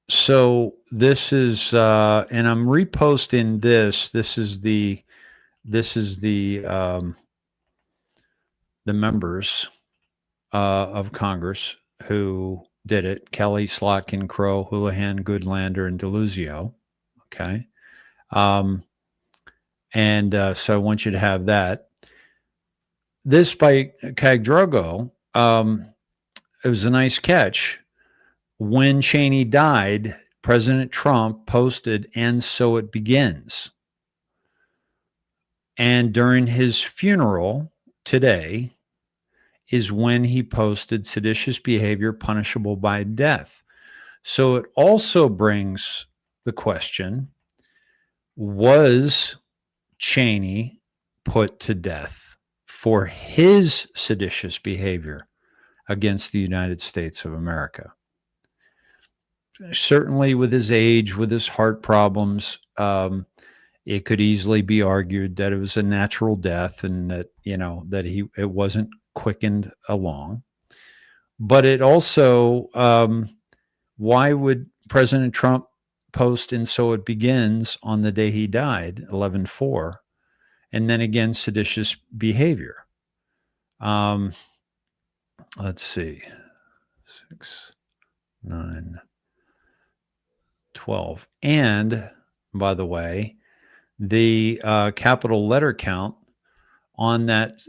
So this is, and I'm reposting this. This is the members of Congress who did it: Kelly, Slotkin, Crow, Houlihan, Goodlander, and DeLuzio. Okay. So I want you to have that. This by Cagdrogo, it was a nice catch. When Cheney died, President Trump posted, "And so it begins." And during his funeral today is when he posted, "Seditious behavior punishable by death." So it also brings the question, was Cheney put to death for his seditious behavior against the United States of America? Certainly with his age, with his heart problems, it could easily be argued that it was a natural death and that, it wasn't quickened along. but it also, why would President Trump post "and so it begins" on the day he died, 11/4, and then again seditious behavior? Let's see, 6, 9, 12, and by the way, the capital letter count on that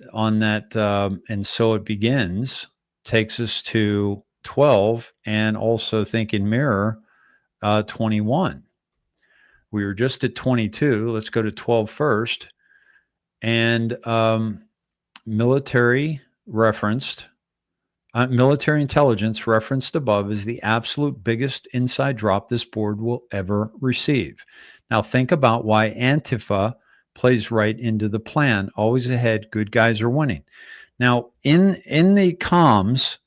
"and so it begins" takes us to 12, and also think in mirror 21. We were just at 22. Let's go to 12 first. And military intelligence referenced above is the absolute biggest inside drop this board will ever receive. Now think about why Antifa plays right into the plan. Always ahead, good guys are winning. Now in the comms,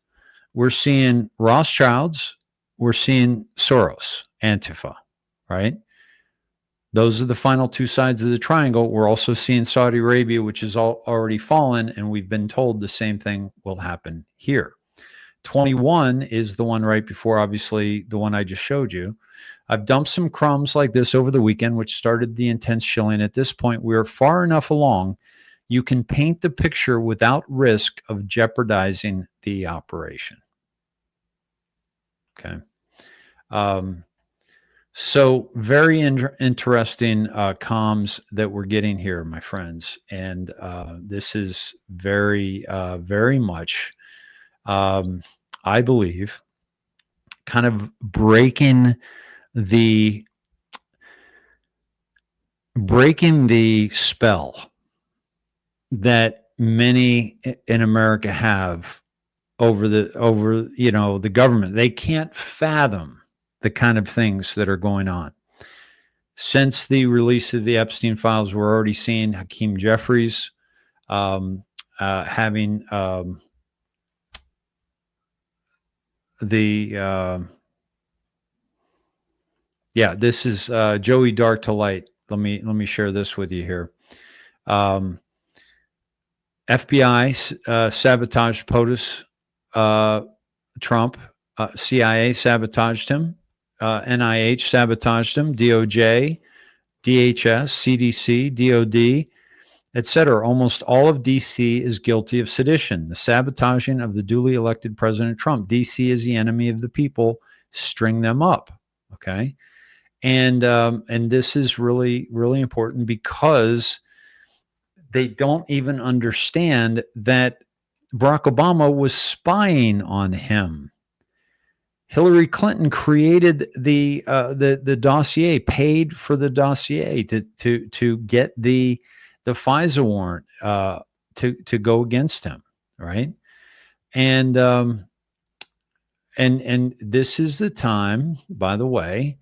we're seeing Rothschilds, we're seeing Soros, Antifa, right? Those are the final two sides of the triangle. We're also seeing Saudi Arabia, which is already fallen, and we've been told the same thing will happen here. 21 is the one right before, obviously, the one I just showed you. I've dumped some crumbs like this over the weekend, which started the intense shilling. At this point, we're far enough along. You can paint the picture without risk of jeopardizing the operation. Okay. So very interesting comms that we're getting here, my friends. And this is very, very much, I believe, kind of breaking the spell that many in America have over the government. They can't fathom the kind of things that are going on. Since the release of the Epstein files, we're already seeing Hakeem Jeffries having this is Joey Dark to Light. Let me share this with you here. FBI sabotaged POTUS Trump. CIA sabotaged him. NIH sabotaged him, DOJ, DHS, CDC, DOD, etc. Almost all of DC is guilty of sedition, the sabotaging of the duly elected President Trump. DC is the enemy of the people. String them up, okay? And this is really, really important because they don't even understand that Barack Obama was spying on him. Hillary Clinton created the dossier, paid for the dossier to get the FISA warrant to go against him, right? And this is the time, by the way,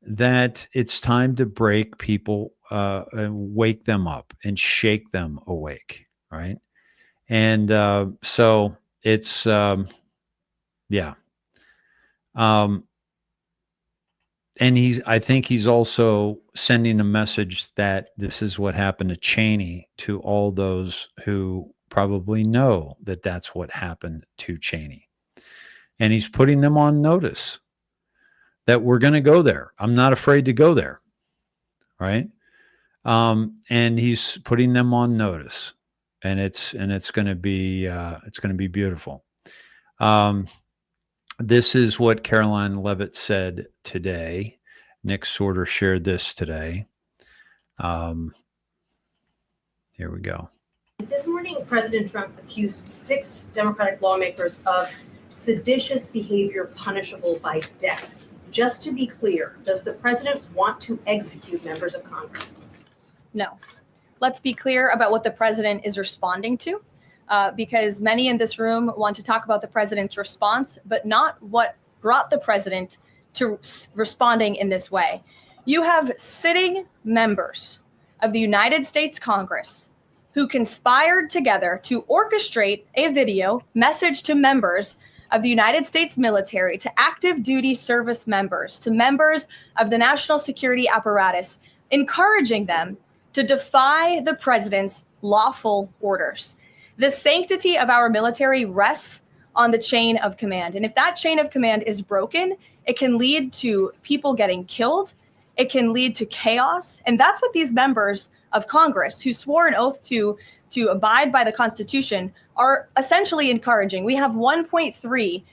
that it's time to break people, and wake them up and shake them awake, right? And so it's yeah. And I think he's also sending a message that this is what happened to Cheney, to all those who probably know that that's what happened to Cheney. And he's putting them on notice that we're going to go there. I'm not afraid to go there. Right. And he's putting them on notice, and it's going to be beautiful. This is what Caroline Leavitt said today. Nick Sorter shared this today. Here we go. This morning, President Trump accused 6 Democratic lawmakers of seditious behavior punishable by death. Just to be clear, does the president want to execute members of Congress? No. Let's be clear about what the president is responding to. Because many in this room want to talk about the president's response, but not what brought the president to responding in this way. You have sitting members of the United States Congress who conspired together to orchestrate a video message to members of the United States military, to active duty service members, to members of the national security apparatus, encouraging them to defy the president's lawful orders. The sanctity of our military rests on the chain of command. And if that chain of command is broken, it can lead to people getting killed. It can lead to chaos. And that's what these members of Congress who swore an oath to abide by the Constitution are essentially encouraging. We have 1.3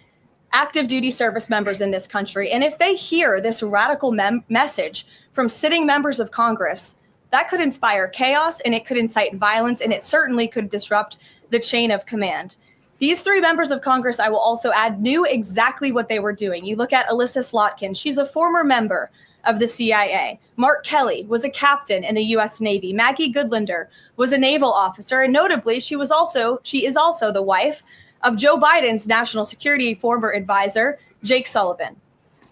active duty service members in this country. And if they hear this radical message from sitting members of Congress, that could inspire chaos, and it could incite violence, and it certainly could disrupt the chain of command. These 3 members of Congress, I will also add, knew exactly what they were doing. You look at Alyssa Slotkin. She's a former member of the CIA. Mark Kelly was a captain in the U.S. Navy. Maggie Goodlander was a naval officer, and notably, she is also the wife of Joe Biden's national security former advisor, Jake Sullivan.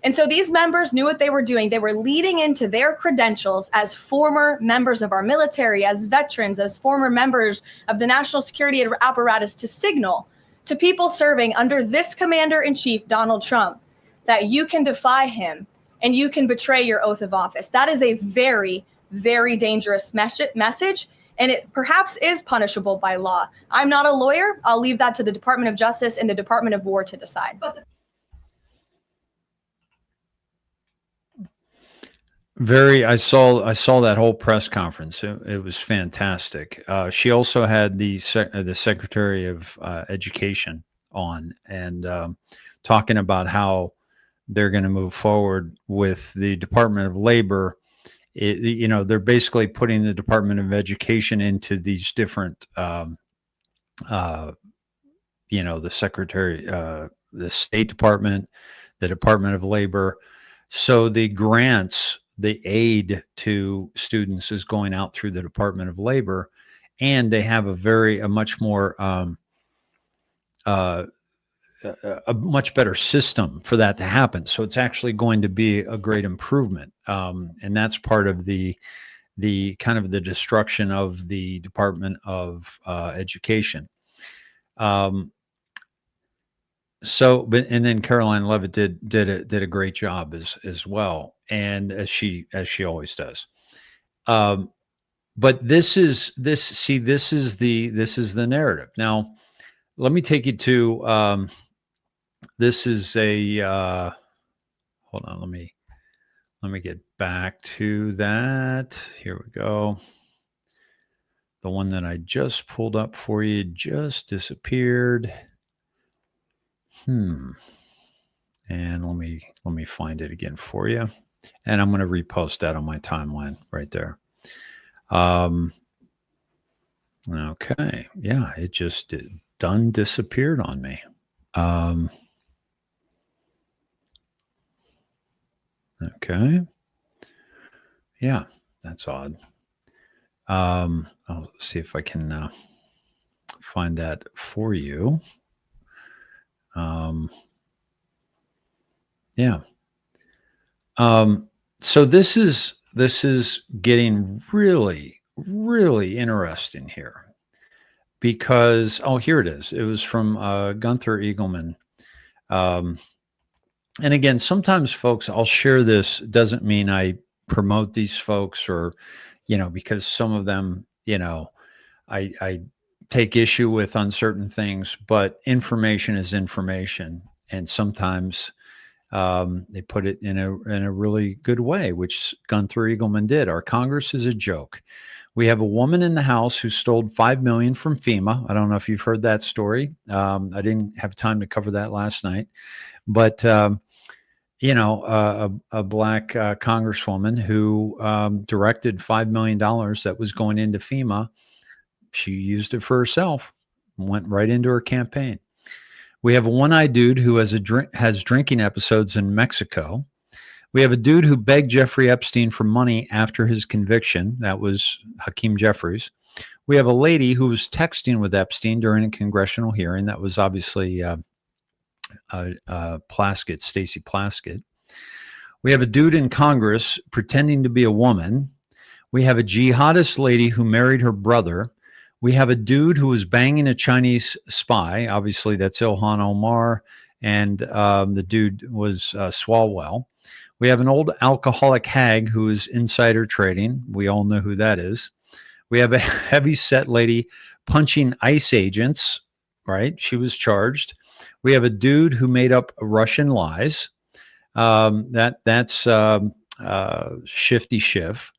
And so these members knew what they were doing. They were leading into their credentials as former members of our military, as veterans, as former members of the national security apparatus to signal to people serving under this commander-in-chief, Donald Trump, that you can defy him and you can betray your oath of office. That is a very, very dangerous message, and it perhaps is punishable by law. I'm not a lawyer. I'll leave that to the Department of Justice and the Department of War to decide. I saw that whole press conference. It was fantastic. She also had the Secretary of Education on, and talking about how they're going to move forward with the Department of Labor. They're basically putting the Department of Education into these different, the Secretary, the State Department, the Department of Labor. So the grants, the aid to students is going out through the Department of Labor, and they have a much more a much better system for that to happen. So it's actually going to be a great improvement. And that's part of the kind of the destruction of the Department of Education. And then Caroline Levitt did a great job as well. And as she always does. But this is the narrative. Now, let me take you to, this is hold on, let me get back to that. Here we go. The one that I just pulled up for you just disappeared. And let me find it again for you. And I'm going to repost that on my timeline right there. Okay. Yeah, it just disappeared on me. Okay. Yeah, that's odd. I'll see if I can find that for you. Yeah. So this is getting really, really interesting here, because, here it is. It was from Gunther Eagleman. And again, sometimes folks, I'll share this. Doesn't mean I promote these folks or, because some of them, I take issue with uncertain things, but information is information. And sometimes they put it in a really good way, which Gunther Eagleman did. Our Congress is a joke. We have a woman in the House who stole $5 million from FEMA. I don't know if you've heard that story. I didn't have time to cover that last night, but a black congresswoman who directed $5 million that was going into FEMA. She used it for herself, went right into her campaign. We have a one-eyed dude who has drinking episodes in Mexico. We have a dude who begged Jeffrey Epstein for money after his conviction. That was Hakeem Jeffries. We have a lady who was texting with Epstein during a congressional hearing. That was obviously Plaskett, Stacey Plaskett. We have a dude in Congress pretending to be a woman. We have a jihadist lady who married her brother. We have a dude who was banging a Chinese spy. Obviously, that's Ilhan Omar, and the dude was Swalwell. We have an old alcoholic hag who is insider trading. We all know who that is. We have a heavy-set lady punching ICE agents, right? She was charged. We have a dude who made up Russian lies. That's Shifty Schiff.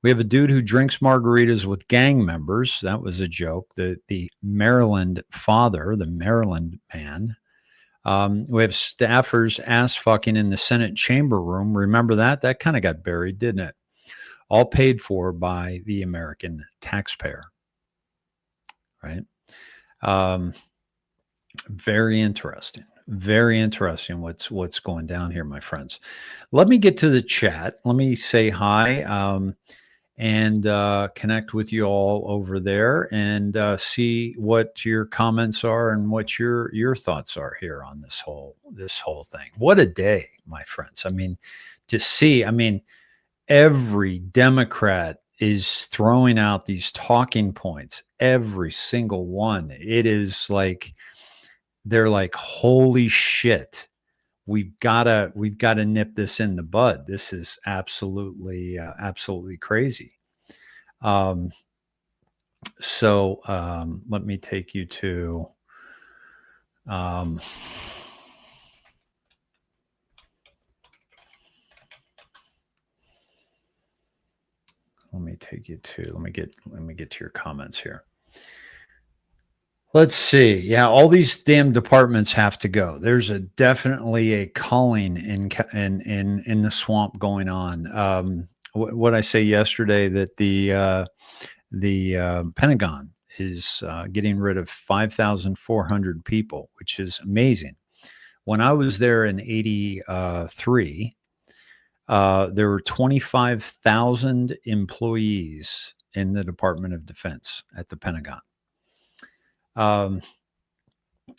We have a dude who drinks margaritas with gang members. That was a joke. The Maryland father, the Maryland man. We have staffers ass fucking in the Senate chamber room. Remember that? That kind of got buried, didn't it? All paid for by the American taxpayer. Right? Very interesting. Very interesting what's going down here, my friends. Let me get to the chat. Let me say hi and connect with you all over there and see what your comments are and what your thoughts are here on this whole thing. What a day, my friends. I mean, to see, every Democrat is throwing out these talking points, every single one. It is like, they're like, holy shit, we've got to nip this in the bud. This is absolutely crazy. So let me take you to let me get to your comments here. Let's see. Yeah, all these damn departments have to go. There's definitely a culling in the swamp going on. What I say yesterday, that the Pentagon is getting rid of 5,400 people, which is amazing. When I was there in '83, there were 25,000 employees in the Department of Defense at the Pentagon.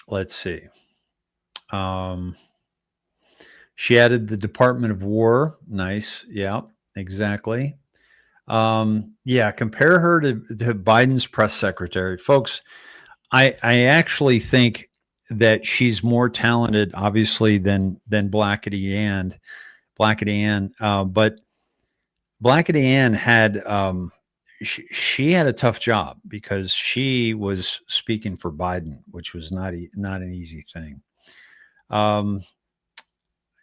Let's see. She added the Department of War. Nice. Yeah, exactly. Yeah, compare her to Biden's press secretary. Folks, I actually think that she's more talented, obviously, than Blackety Ann. But Blackety Ann had she had a tough job because she was speaking for Biden, which was not an easy thing.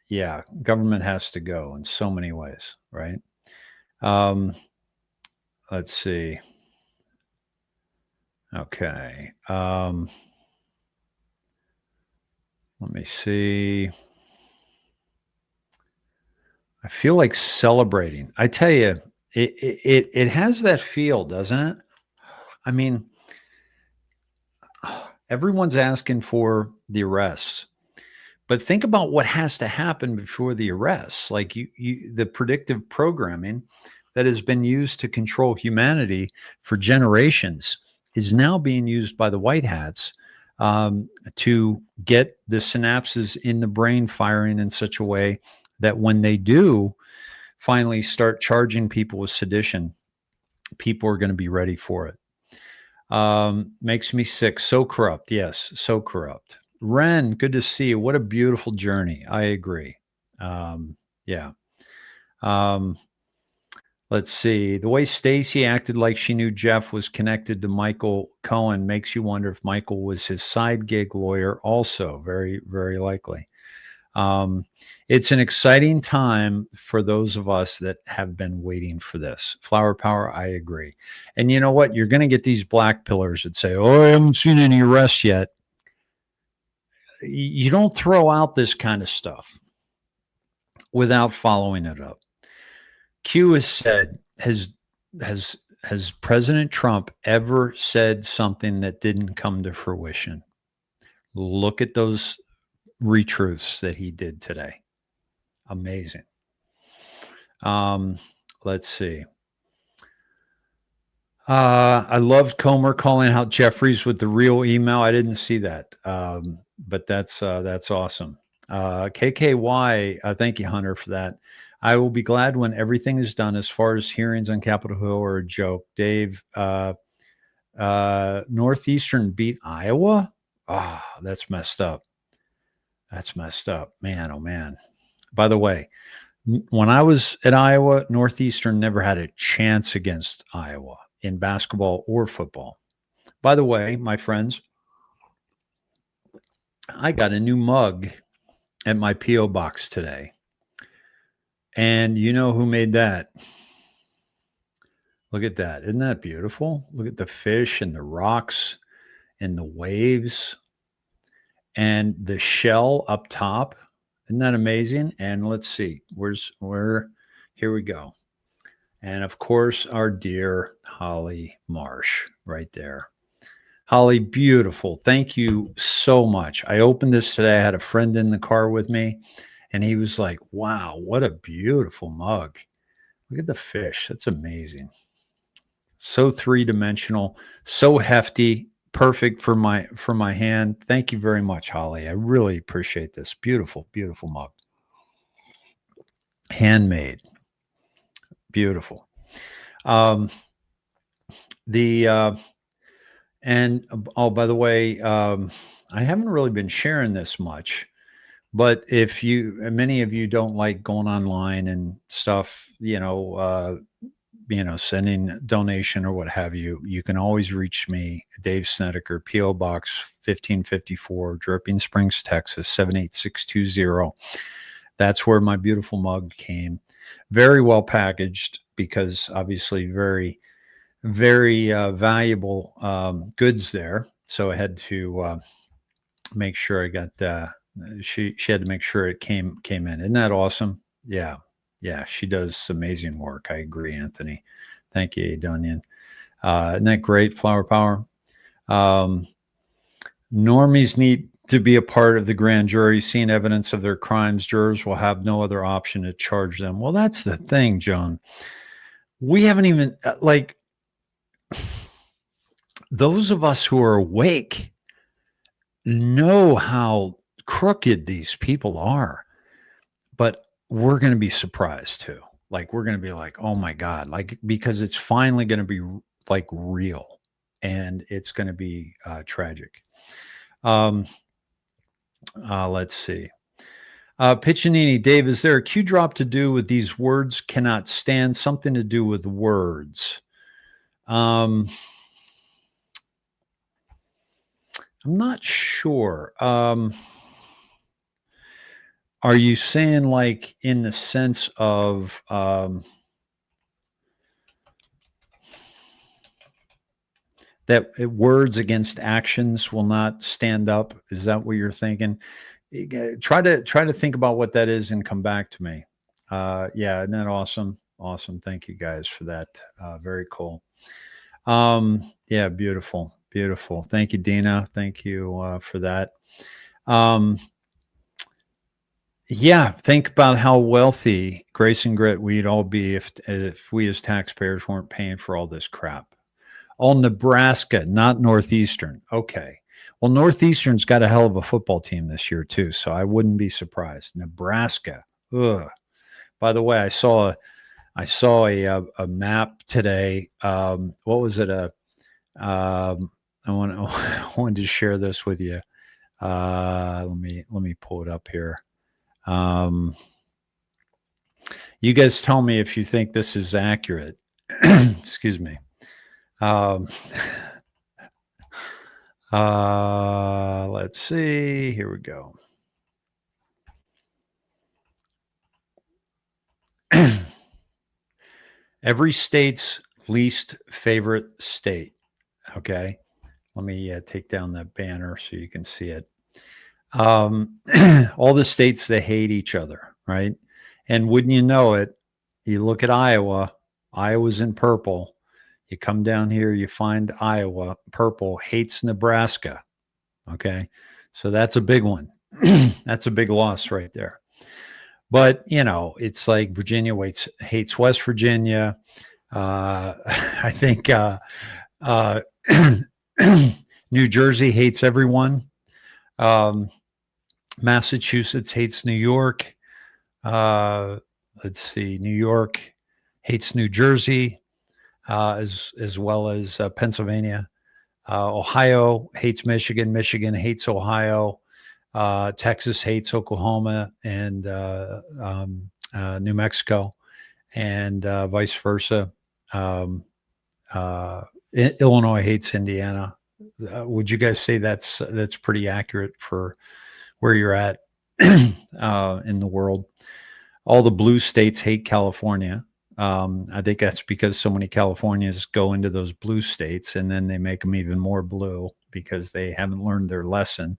Yeah, government has to go in so many ways, right? Let's see. Okay. Let me see. I feel like celebrating. I tell you, it has that feel, doesn't it? I mean, everyone's asking for the arrests, but think about what has to happen before the arrests. Like the predictive programming that has been used to control humanity for generations is now being used by the white hats to get the synapses in the brain firing in such a way that when they do finally start charging people with sedition, people are going to be ready for it. Makes me sick. So corrupt. Yes, so corrupt. Ren, good to see you. What a beautiful journey. I agree. Yeah. Let's see. The way Stacey acted like she knew Jeff was connected to Michael Cohen makes you wonder if Michael was his side gig lawyer also. Very, very likely. It's an exciting time for those of us that have been waiting for this. Flower power, I agree. And you know what? You're going to get these black pillars that say, oh, I haven't seen any arrests yet. You don't throw out this kind of stuff without following it up. Q has said, has President Trump ever said something that didn't come to fruition? Look at those retruths that he did today. Amazing. Let's see. I loved Comer calling out Jeffries with the real email. I didn't see that, but that's awesome. KKY, thank you, Hunter, for that. I will be glad when everything is done as far as hearings on Capitol Hill are a joke. Dave, Northeastern beat Iowa? Oh, that's messed up. That's messed up. Man, oh man. By the way, when I was at Iowa, Northeastern never had a chance against Iowa in basketball or football. By the way, my friends, I got a new mug at my P.O. box today. And you know who made that? Look at that. Isn't that beautiful? Look at the fish and the rocks and the waves and the shell up top. Isn't that amazing? And let's see, here we go. And of course, our dear Holly Marsh right there. Holly, beautiful. Thank you so much. I opened this today. I had a friend in the car with me, and he was like, wow, what a beautiful mug. Look at the fish. That's amazing. So three-dimensional, so hefty, perfect for my hand. Thank you very much, Holly. I really appreciate this. Beautiful, beautiful mug. Handmade. Beautiful. And oh, by the way, I haven't really been sharing this much, but if many of you don't like going online and stuff, sending donation or what have you, you can always reach me, Dave Snedeker, P.O. Box 1554, Dripping Springs, Texas, 78620. That's where my beautiful mug came. Very well packaged because obviously very, very valuable goods there. So I had to make sure I got, she had to make sure it came in. Isn't that awesome? Yeah. Yeah, she does amazing work. I agree, Anthony. Thank you, Adonian. Isn't that great, Flower Power? Normies need to be a part of the grand jury. Seeing evidence of their crimes, jurors will have no other option to charge them. Well, that's the thing, Joan. We haven't even, those of us who are awake know how crooked these people are. But we're going to be surprised too. Like, we're going to be like, oh my God, like, because it's finally going to be like real and it's going to be tragic. Let's see. Piccinini, Dave, is there a Q drop to do with these words cannot stand? Something to do with words. I'm not sure. Are you saying like in the sense of that words against actions will not stand up? Is that what you're thinking? Try to think about what that is and come back to me. Yeah, isn't that awesome? Awesome. Thank you guys for that. Very cool. Yeah, beautiful. Beautiful. Thank you, Dina. Thank you for that. Yeah, think about how wealthy Grace and Grit we'd all be if we as taxpayers weren't paying for all this crap. All Nebraska, not Northeastern. Okay. Well, Northeastern's got a hell of a football team this year too, so I wouldn't be surprised. Nebraska. Ugh. By the way, I saw a map today. What was it? I wanted to share this with you. Let me pull it up here. You guys tell me if you think this is accurate. Excuse me. Let's see. Here we go. Every state's least favorite state. Okay. Let me take down that banner so you can see it. All the states, they hate each other, right? And wouldn't you know it, you look at Iowa, Iowa's in purple. You come down here, you find Iowa, purple, hates Nebraska. Okay. So that's a big one. That's a big loss right there. But, it's like Virginia hates West Virginia. I think New Jersey hates everyone. Massachusetts hates New York. Let's see. New York hates New Jersey, as well as Pennsylvania. Ohio hates Michigan. Michigan hates Ohio. Texas hates Oklahoma and New Mexico, and vice versa. Illinois hates Indiana. Would you guys say that's pretty accurate for where you're at in the world? All the blue states hate California. I think that's because so many Californians go into those blue states and then they make them even more blue because they haven't learned their lesson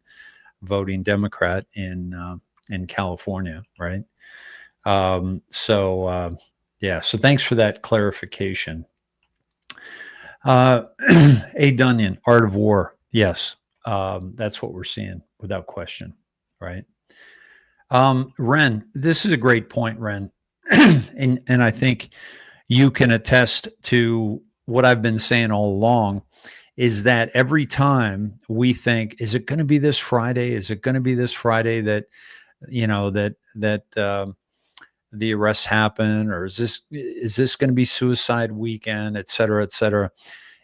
voting Democrat in California, right? So thanks for that clarification. A. Dunyan, Art of War. Yes, that's what we're seeing without question, right? Ren, this is a great point, Ren. and I think you can attest to what I've been saying all along, is that every time we think, is it going to be this Friday? Is it going to be this Friday that, the arrests happen, or is this going to be suicide weekend, et cetera, et cetera.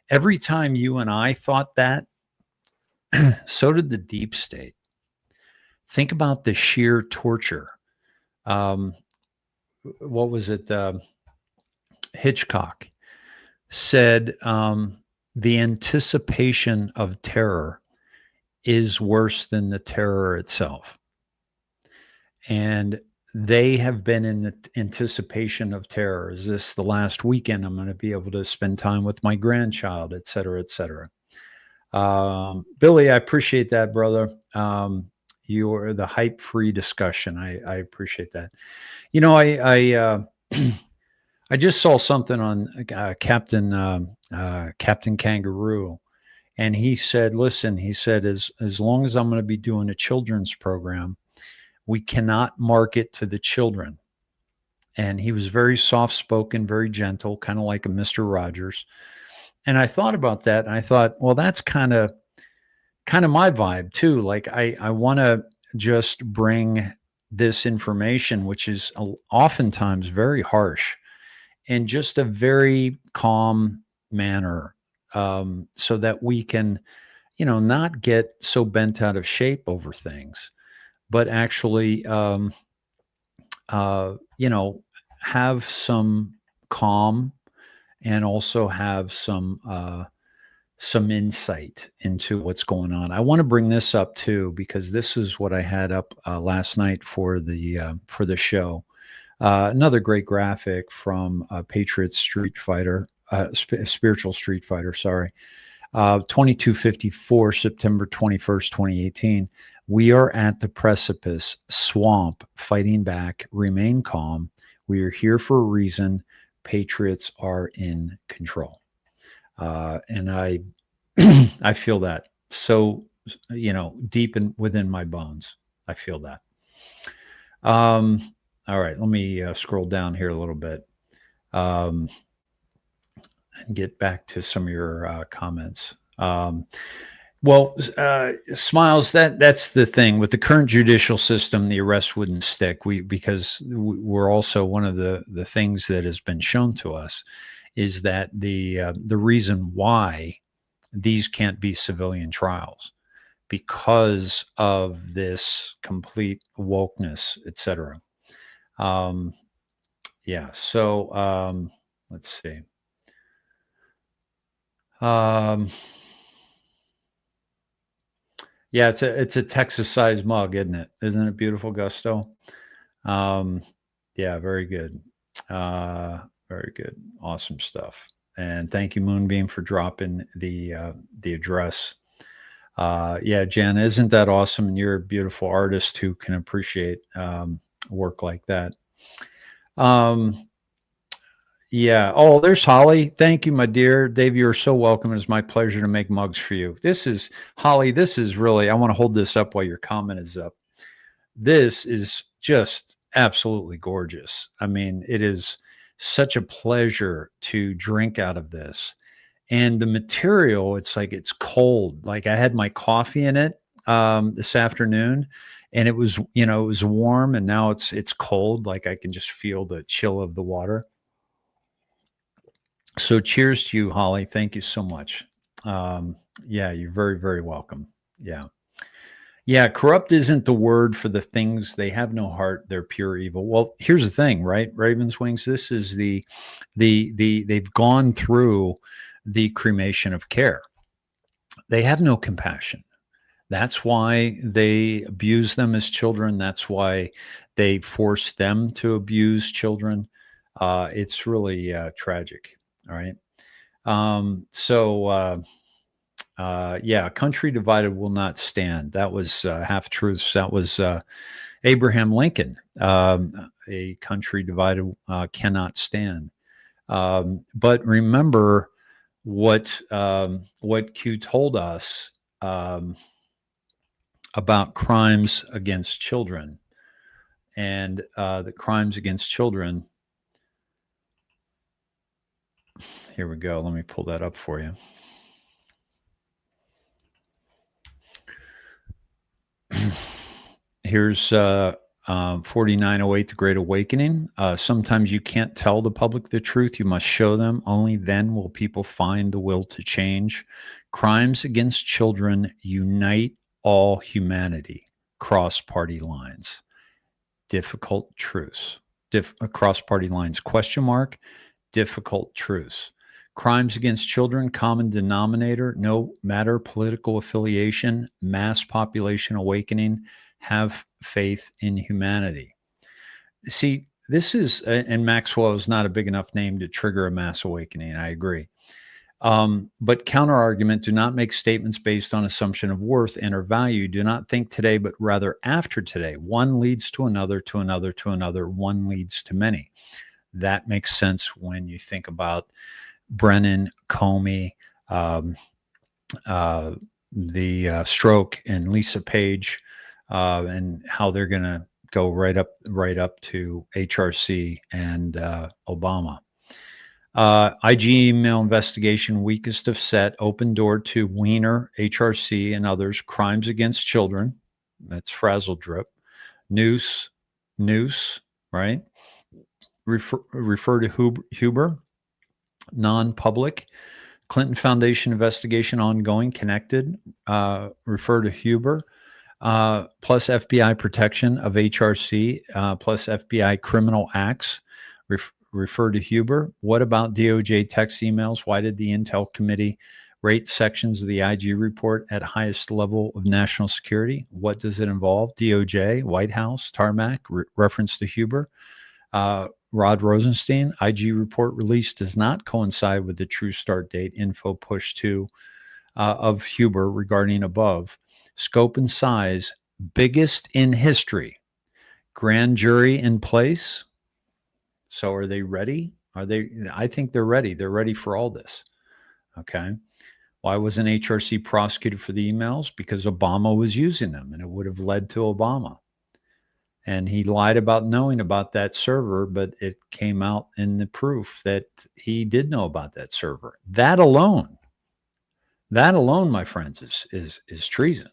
Every time you and I thought that, so did the deep state. Think about the sheer torture. What was it? Hitchcock said, the anticipation of terror is worse than the terror itself. And they have been in the anticipation of terror. Is this the last weekend I'm going to be able to spend time with my grandchild, et cetera, et cetera. Billy, I appreciate that, brother. You're the hype-free discussion. I appreciate that. I just saw something on Captain Kangaroo, and he said, listen, he said, as long as I'm going to be doing a children's program, we cannot market to the children. And he was very soft-spoken, very gentle, kind of like a Mr. Rogers. And I thought about that, and I thought, well, that's kind of my vibe too. Like I want to just bring this information, which is oftentimes very harsh, in just a very calm manner, so that we can, not get so bent out of shape over things, but actually, have some calm and also have some insight into what's going on. I want to bring this up too, because this is what I had up last night for the show. Another great graphic from Patriot Street Fighter, Spiritual Street Fighter, sorry. 2254, September 21st, 2018. We are at the precipice, swamp, fighting back, remain calm. We are here for a reason. Patriots are in control. And I feel that so, deep within my bones. I feel that. All right, let me scroll down here a little bit and get back to some of your comments. Smiles, that's the thing with the current judicial system. The arrest wouldn't stick. Because we're also, one of the things that has been shown to us is that the reason why these can't be civilian trials, because of this complete wokeness, etc. Let's see. It's a Texas-sized mug, isn't it? Isn't it beautiful, Gusto? Very good. Very good. Awesome stuff. And thank you, Moonbeam, for dropping the address. Jen, isn't that awesome? And you're a beautiful artist who can appreciate work like that. Oh, there's Holly. Thank you, my dear. Dave, you're so welcome. It's my pleasure to make mugs for you. This is, Holly, this is really, I want to hold this up while your comment is up. This is just absolutely gorgeous. I mean, it is such a pleasure to drink out of this. And the material, it's like it's cold. Like I had my coffee in it this afternoon, and it was, it was warm, and now it's cold. Like I can just feel the chill of the water. So cheers to you, Holly. Thank you so much. You're very, very welcome. Corrupt isn't the word for the things. They have no heart. They're pure evil. Well, here's the thing, right? Raven's Wings. This is they've gone through the cremation of care. They have no compassion. That's why they abuse them as children. That's why they force them to abuse children. It's really tragic. All right. Yeah, a country divided will not stand. That was half truths. That was Abraham Lincoln. A country divided cannot stand. But remember what Q told us about crimes against children, and the crimes against children. Here we go. Let me pull that up for you. Here's 4908, The Great Awakening. Sometimes you can't tell the public the truth. You must show them. Only then will people find the will to change. Crimes against children unite all humanity. Cross party lines. Difficult truths. Cross party lines, question mark. Difficult truths. Crimes against children, common denominator, no matter political affiliation, mass population awakening, have faith in humanity. See, this is, and Maxwell is not a big enough name to trigger a mass awakening. I agree. But counter argument, do not make statements based on assumption of worth and or value. Do not think today, but rather after today. One leads to another, to another, to another. One leads to many. That makes sense when you think about Brennan, Comey, the Stroke, and Lisa Page, and how they're going to go right up to HRC and Obama. IG email investigation, weakest of set, open door to Weiner, HRC, and others. Crimes against children. That's frazzle drip. Noose, right? Refer to Huber. Non-public. Clinton Foundation investigation ongoing, connected. Refer to Huber. Plus FBI protection of HRC, plus FBI criminal acts. Refer to Huber. What about DOJ text emails? Why did the Intel Committee rate sections of the IG report at highest level of national security? What does it involve? DOJ, White House, tarmac, reference to Huber. Rod Rosenstein, IG report release does not coincide with the true start date. Info push to of Huber regarding above. Scope and size, biggest in history. Grand jury in place. So are they ready? I think they're ready. They're ready for all this. Okay. Why wasn't HRC prosecuted for the emails? Because Obama was using them, and it would have led to Obama. And he lied about knowing about that server, but it came out in the proof that he did know about that server. That alone, my friends, is treason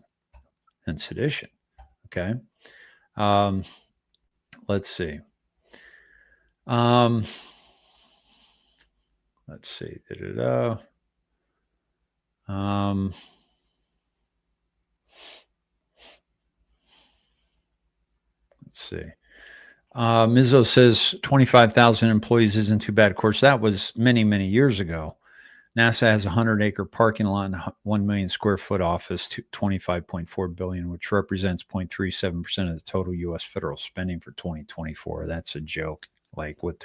and sedition. Okay. Let's see. Let's see. Let's see. Mizzo says 25,000 employees isn't too bad. Of course, that was many, many years ago. NASA has a 100-acre parking lot and 1 million square foot office, 25.4 billion, which represents 0.37% of the total U.S. federal spending for 2024. That's a joke. Like what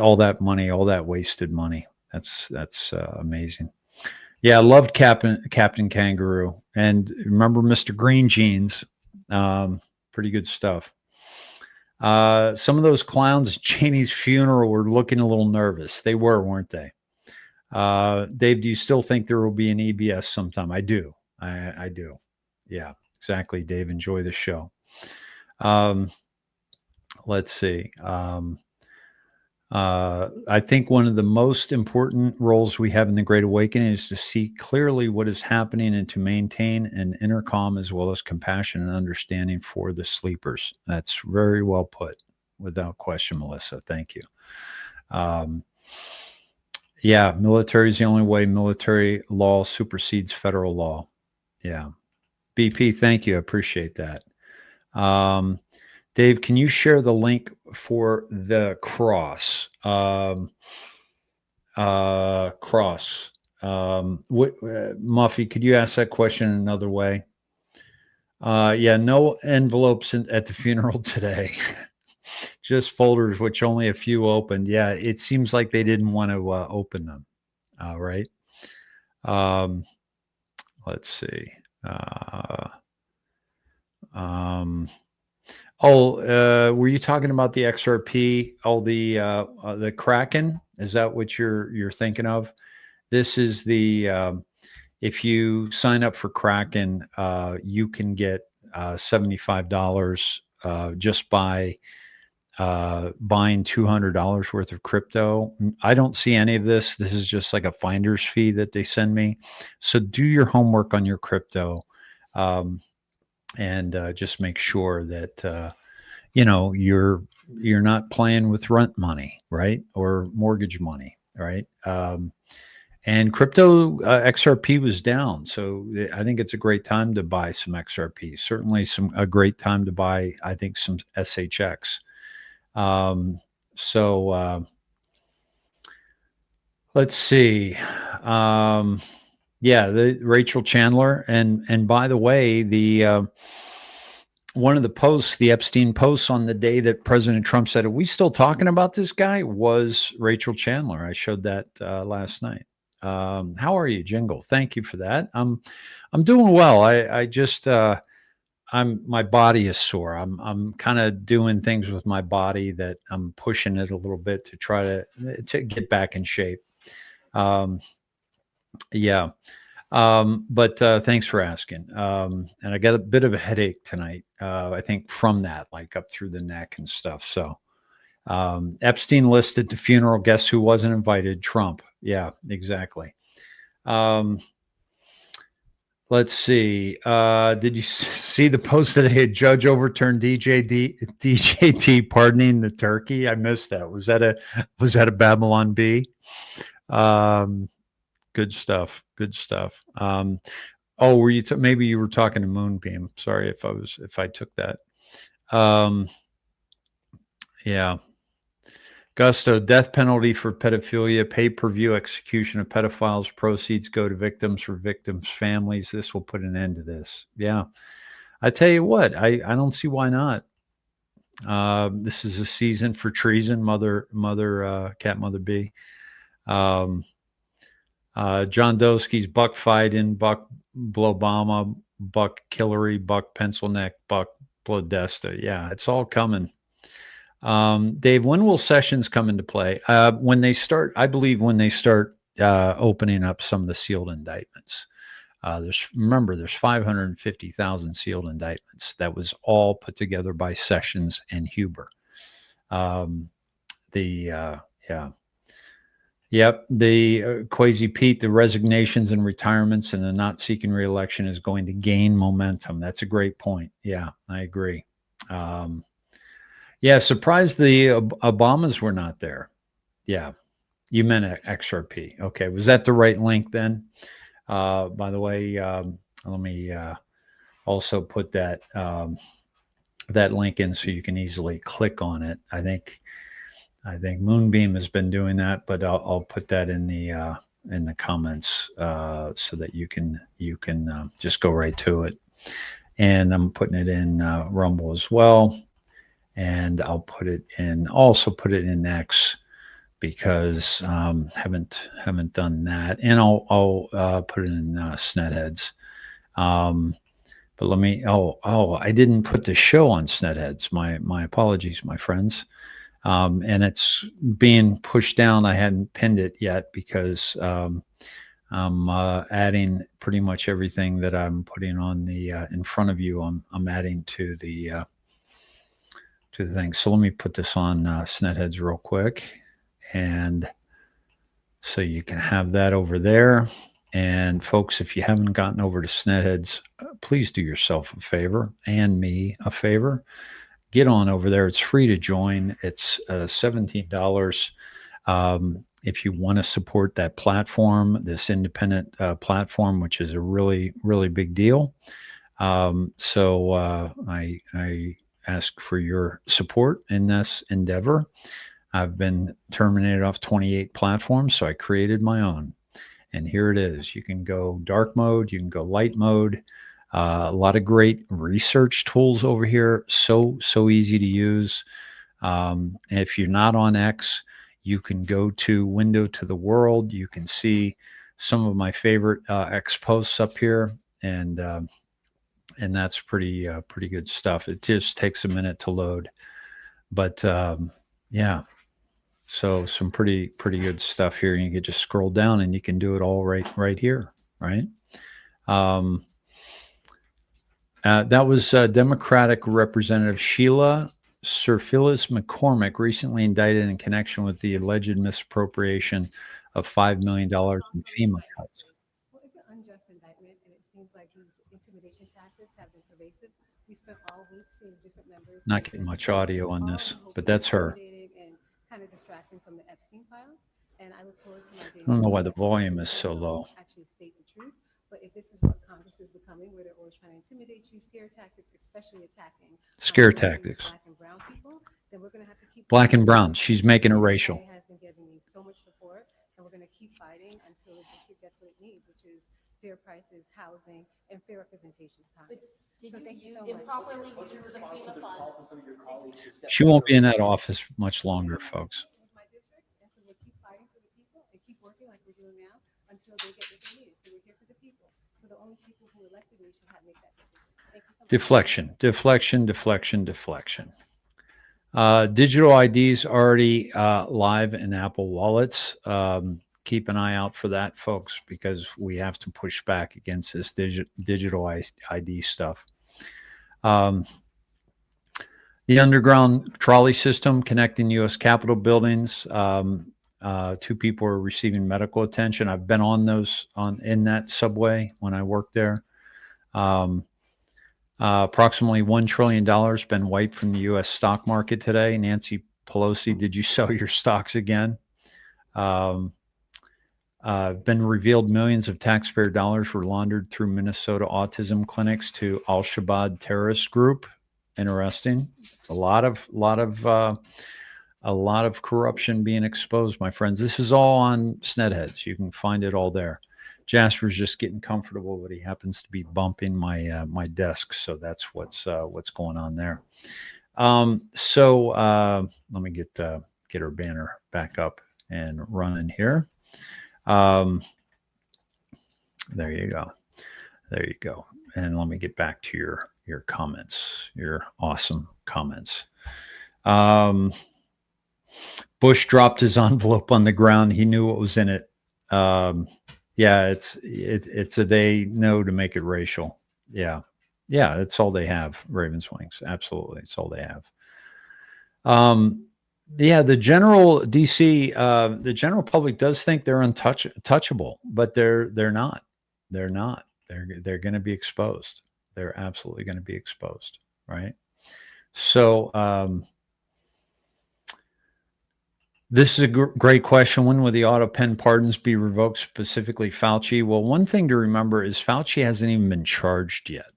all that money, all that wasted money. That's amazing. Yeah, I loved Captain Kangaroo, and remember Mr. Green Jeans. Pretty good stuff. Some of those clowns at Cheney's funeral were looking a little nervous. They were, weren't they? Dave, do you still think there will be an EBS sometime? I do. I do. Yeah, exactly, Dave. Enjoy the show. Let's see. I think one of the most important roles we have in the Great Awakening is to see clearly what is happening and to maintain an intercom as well as compassion and understanding for the sleepers. That's very well put, without question, Melissa. Thank you. Yeah, military is the only way. Military law supersedes federal law. Yeah. BP, thank you. I appreciate that. Dave, can you share the link for the cross? Muffy, could you ask that question another way? Yeah, no envelopes at the funeral today. Just folders, which only a few opened. Yeah, it seems like they didn't want to open them. Right. Let's see. Were you talking about the XRP? Oh, the Kraken? Is that what you're thinking of? This is the if you sign up for Kraken, you can get $75 just by buying $200 worth of crypto. I don't see any of this. This is just like a finder's fee that they send me. So do your homework on your crypto, and just make sure that you're not playing with rent money, right, or mortgage money, right? And crypto XRP was down, so I think it's a great time to buy some XRP. Certainly, a great time to buy, I think, some SHX. Let's see. Yeah, the Rachel Chandler, and by the way, the one of the posts, the Epstein posts on the day that President Trump said, "Are we still talking about this guy?" was Rachel Chandler. I showed that last night. How are you, Jingle? Thank you for that. I'm doing well. I just my body is sore. I'm kind of doing things with my body that I'm pushing it a little bit to try to get back in shape. Yeah. But thanks for asking. And I got a bit of a headache tonight. I think from that, like up through the neck and stuff. So Epstein listed the funeral. Guess who wasn't invited? Trump. Yeah, exactly. Let's see. Did you see the post today? A judge overturned DJT pardoning the turkey. I missed that. Was that a Babylon Bee? Good stuff. Good stuff. Were you maybe you were talking to Moonbeam? Sorry if I took that. Yeah. Gusto, death penalty for pedophilia, pay-per-view execution of pedophiles, proceeds go to victims for victims' families. This will put an end to this. Yeah. I tell you what, I don't see why not. This is a season for treason, Cat Mother B. John Doski's Buck Fiden, Buck Blobama, Buck Hillary, Buck Pencil Neck, Buck Blodesta. Yeah, it's all coming. Dave, when will sessions come into play? When they start, I believe when they start opening up some of the sealed indictments. There's 550,000 sealed indictments. That was all put together by Sessions and Huber. Yep. The Kwesi Pete, the resignations and retirements and the not seeking reelection is going to gain momentum. That's a great point. Yeah, I agree. Yeah, surprised the Obamas were not there. Yeah, you meant XRP. Okay, was that the right link then? By the way, let me also put that that link in so you can easily click on it. I think Moonbeam has been doing that, but I'll put that in the comments so that you can just go right to it. And I'm putting it in Rumble as well. And I'll also put it in X because haven't done that. And I'll put it in Snedheads. But let me. I didn't put the show on Snedheads. My apologies, my friends. And it's being pushed down. I hadn't pinned it yet because I'm adding pretty much everything that I'm putting on the in front of you. I'm adding to the thing. So let me put this on Snedheads real quick, and so you can have that over there. And folks, if you haven't gotten over to Snedheads, please do yourself a favor and me a favor. Get on over there. It's free to join. It's $17 if you want to support that platform, this independent platform, which is a really, really big deal. So I ask for your support in this endeavor. I've been terminated off 28 platforms, so I created my own. And here it is. You can go dark mode. You can go light mode. A lot of great research tools over here. So easy to use. If you're not on X, you can go to Window to the World. You can see some of my favorite X posts up here, and that's pretty good stuff. It just takes a minute to load, but yeah. So some pretty good stuff here. You can just scroll down, and you can do it all right here, right? That was Democratic Representative Sheila Sir-Phyllis McCormick, recently indicted in connection with the alleged misappropriation of $5 million in FEMA cuts. Well, it's an unjust indictment, and it seems like these intimidation tactics have been pervasive. We spent all week seeing different members. Not getting much audio on this, but that's her. And kind of distracting from the Epstein files. And I look forward to my day. I don't know why the volume is so low. Actually state the truth. But if this is what Congress is becoming, where they're always trying to intimidate you, scare tactics, especially attacking Scare tactics. Black and brown people, then we're going to have to keep Black and brown. She's making it racial. Has been giving me so much support, and we're going to keep fighting until the district gets what it needs, which is fair prices, housing, and fair representation of Congress. So thank you so much. She won't be in that office much longer, folks. My district, and so we'll keep fighting for the people and keep working like we're doing now until they get what they need. So we're here for the people. So the only people who elected me should have made that decision. Thank you so much. Deflection. Digital IDs already live in Apple wallets. Keep an eye out for that, folks, because we have to push back against this digital ID stuff. The underground trolley system connecting U.S. Capitol buildings. 2 people are receiving medical attention. I've been on those in that subway when I worked there. Approximately $1 trillion been wiped from the U.S. stock market today. Nancy Pelosi, did you sell your stocks again? Been revealed millions of taxpayer dollars were laundered through Minnesota autism clinics to Al-Shabaab terrorist group. Interesting. A lot of corruption being exposed, my friends. This is all on Snedheads. You can find it all there. Jasper's just getting comfortable, but he happens to be bumping my my desk, so that's what's going on there. Let me get our banner back up and running here. There you go. And let me get back to your comments, your awesome comments. Bush dropped his envelope on the ground. He knew what was in it. Yeah, they know to make it racial. Yeah, that's all they have. Ravens wings, absolutely, it's all they have. The general DC, the general public does think they're untouchable, but they're not. They're not. They're going to be exposed. They're absolutely going to be exposed, right? So. This is a great question. When will the auto pen pardons be revoked, specifically Fauci? Well, one thing to remember is Fauci hasn't even been charged yet.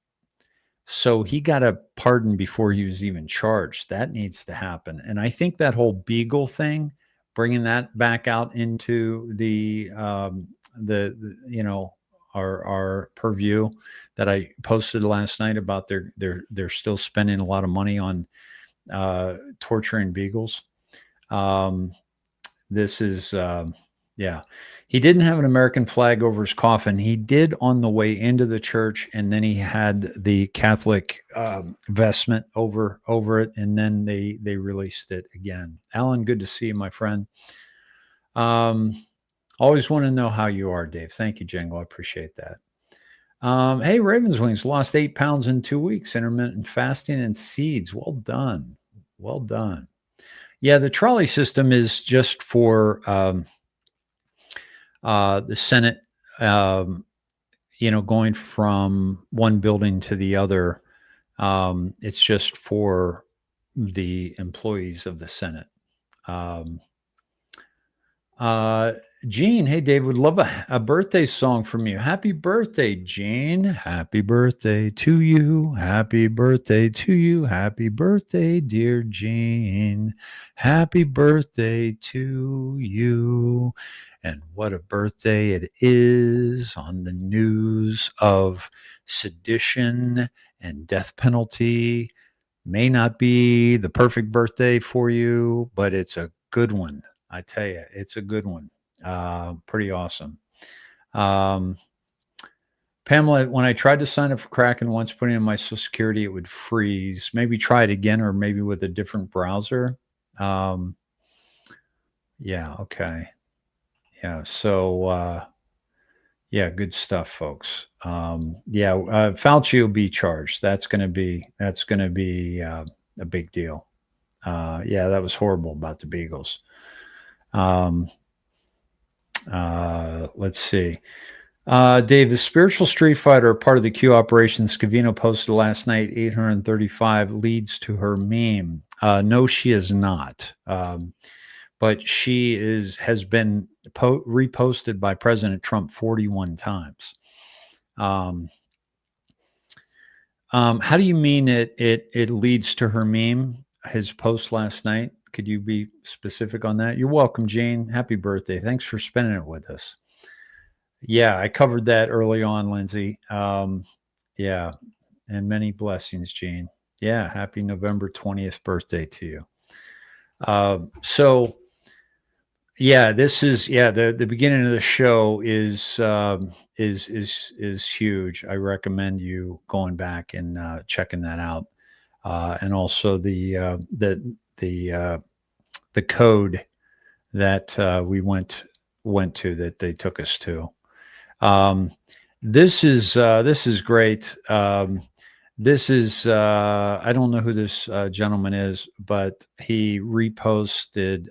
So he got a pardon before he was even charged. That needs to happen. And I think that whole Beagle thing, bringing that back out into the our purview that I posted last night about they're still spending a lot of money on torturing beagles. This is, he didn't have an American flag over his coffin. He did on the way into the church, and then he had the Catholic vestment over it, and then they released it again. Alan, good to see you, my friend. Always want to know how you are, Dave. Thank you, Django. I appreciate that. Hey, Ravens Wings lost 8 pounds in 2 weeks. Intermittent fasting and seeds. Well done. Well done. Yeah, the trolley system is just for the Senate, going from one building to the other. It's just for the employees of the Senate. Gene, hey, Dave, would love a birthday song from you. Happy birthday, Gene. Happy birthday to you. Happy birthday to you. Happy birthday, dear Gene. Happy birthday to you. And what a birthday it is on the news of sedition and death penalty. May not be the perfect birthday for you, but it's a good one. I tell you, it's a good one. Pretty awesome. Pamela, when I tried to sign up for Kraken once, putting in my Social Security, it would freeze. Maybe try it again, or maybe with a different browser. Yeah, okay. Yeah, so yeah, good stuff, folks. Fauci will be charged. That's gonna be a big deal. Yeah, that was horrible about the Beagles. Let's see. Dave, the spiritual street fighter, part of the Q operation Scavino posted last night, 835 leads to her meme. No, she is not. But she has been reposted by President Trump 41 times. How do you mean it leads to her meme? His post last night. Could you be specific on that? You're welcome, Jane. Happy birthday. Thanks for spending it with us. Yeah, I covered that early on, Lindsay. Yeah, and many blessings, Jane. Yeah, happy November 20th birthday to you. So, yeah, this is the beginning of the show is huge. I recommend you going back and checking that out, and also the code that we went to that they took us to. This is great. This is I don't know who this gentleman is, but he reposted.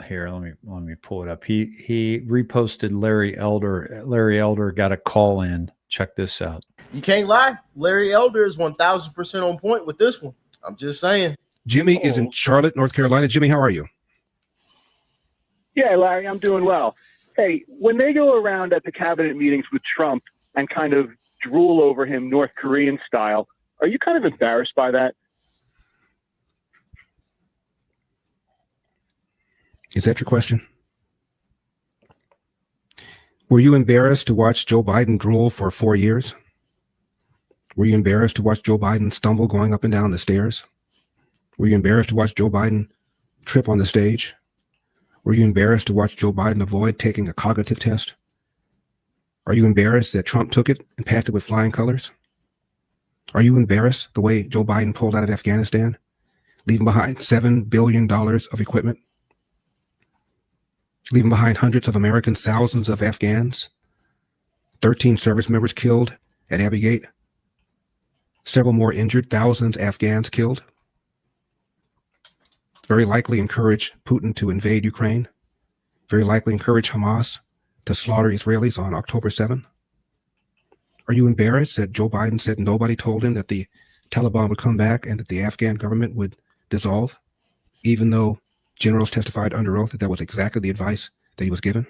Here, let me pull it up. He reposted Larry Elder. Larry Elder got a call in. Check this out. You can't lie. Larry Elder is 1,000% on point with this one. I'm just saying. Jimmy is in Charlotte, North Carolina. Jimmy, how are you? Yeah, Larry, I'm doing well. Hey, when they go around at the cabinet meetings with Trump and kind of drool over him North Korean style, are you kind of embarrassed by that? Is that your question? Were you embarrassed to watch Joe Biden drool for 4 years? Were you embarrassed to watch Joe Biden stumble going up and down the stairs? Were you embarrassed to watch Joe Biden trip on the stage? Were you embarrassed to watch Joe Biden avoid taking a cognitive test? Are you embarrassed that Trump took it and passed it with flying colors? Are you embarrassed the way Joe Biden pulled out of Afghanistan, leaving behind $7 billion of equipment? Leaving behind hundreds of Americans, thousands of Afghans, 13 service members killed at Abbey Gate, several more injured, thousands of Afghans killed. Very likely encourage Putin to invade Ukraine. Very likely encourage Hamas to slaughter Israelis on October 7th. Are you embarrassed that Joe Biden said nobody told him that the Taliban would come back and that the Afghan government would dissolve, even though generals testified under oath that that was exactly the advice that he was given?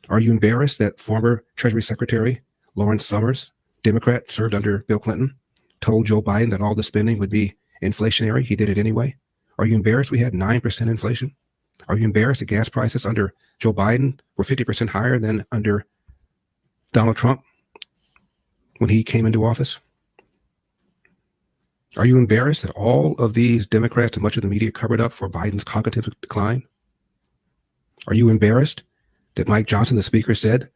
Are you embarrassed that former Treasury Secretary Lawrence Summers, Democrat, served under Bill Clinton, told Joe Biden that all the spending would be inflationary? He did it anyway. Are you embarrassed we had 9% inflation? Are you embarrassed that gas prices under Joe Biden were 50% higher than under Donald Trump when he came into office? Are you embarrassed that all of these Democrats and much of the media covered up for Biden's cognitive decline? Are you embarrassed that Mike Johnson, the speaker, said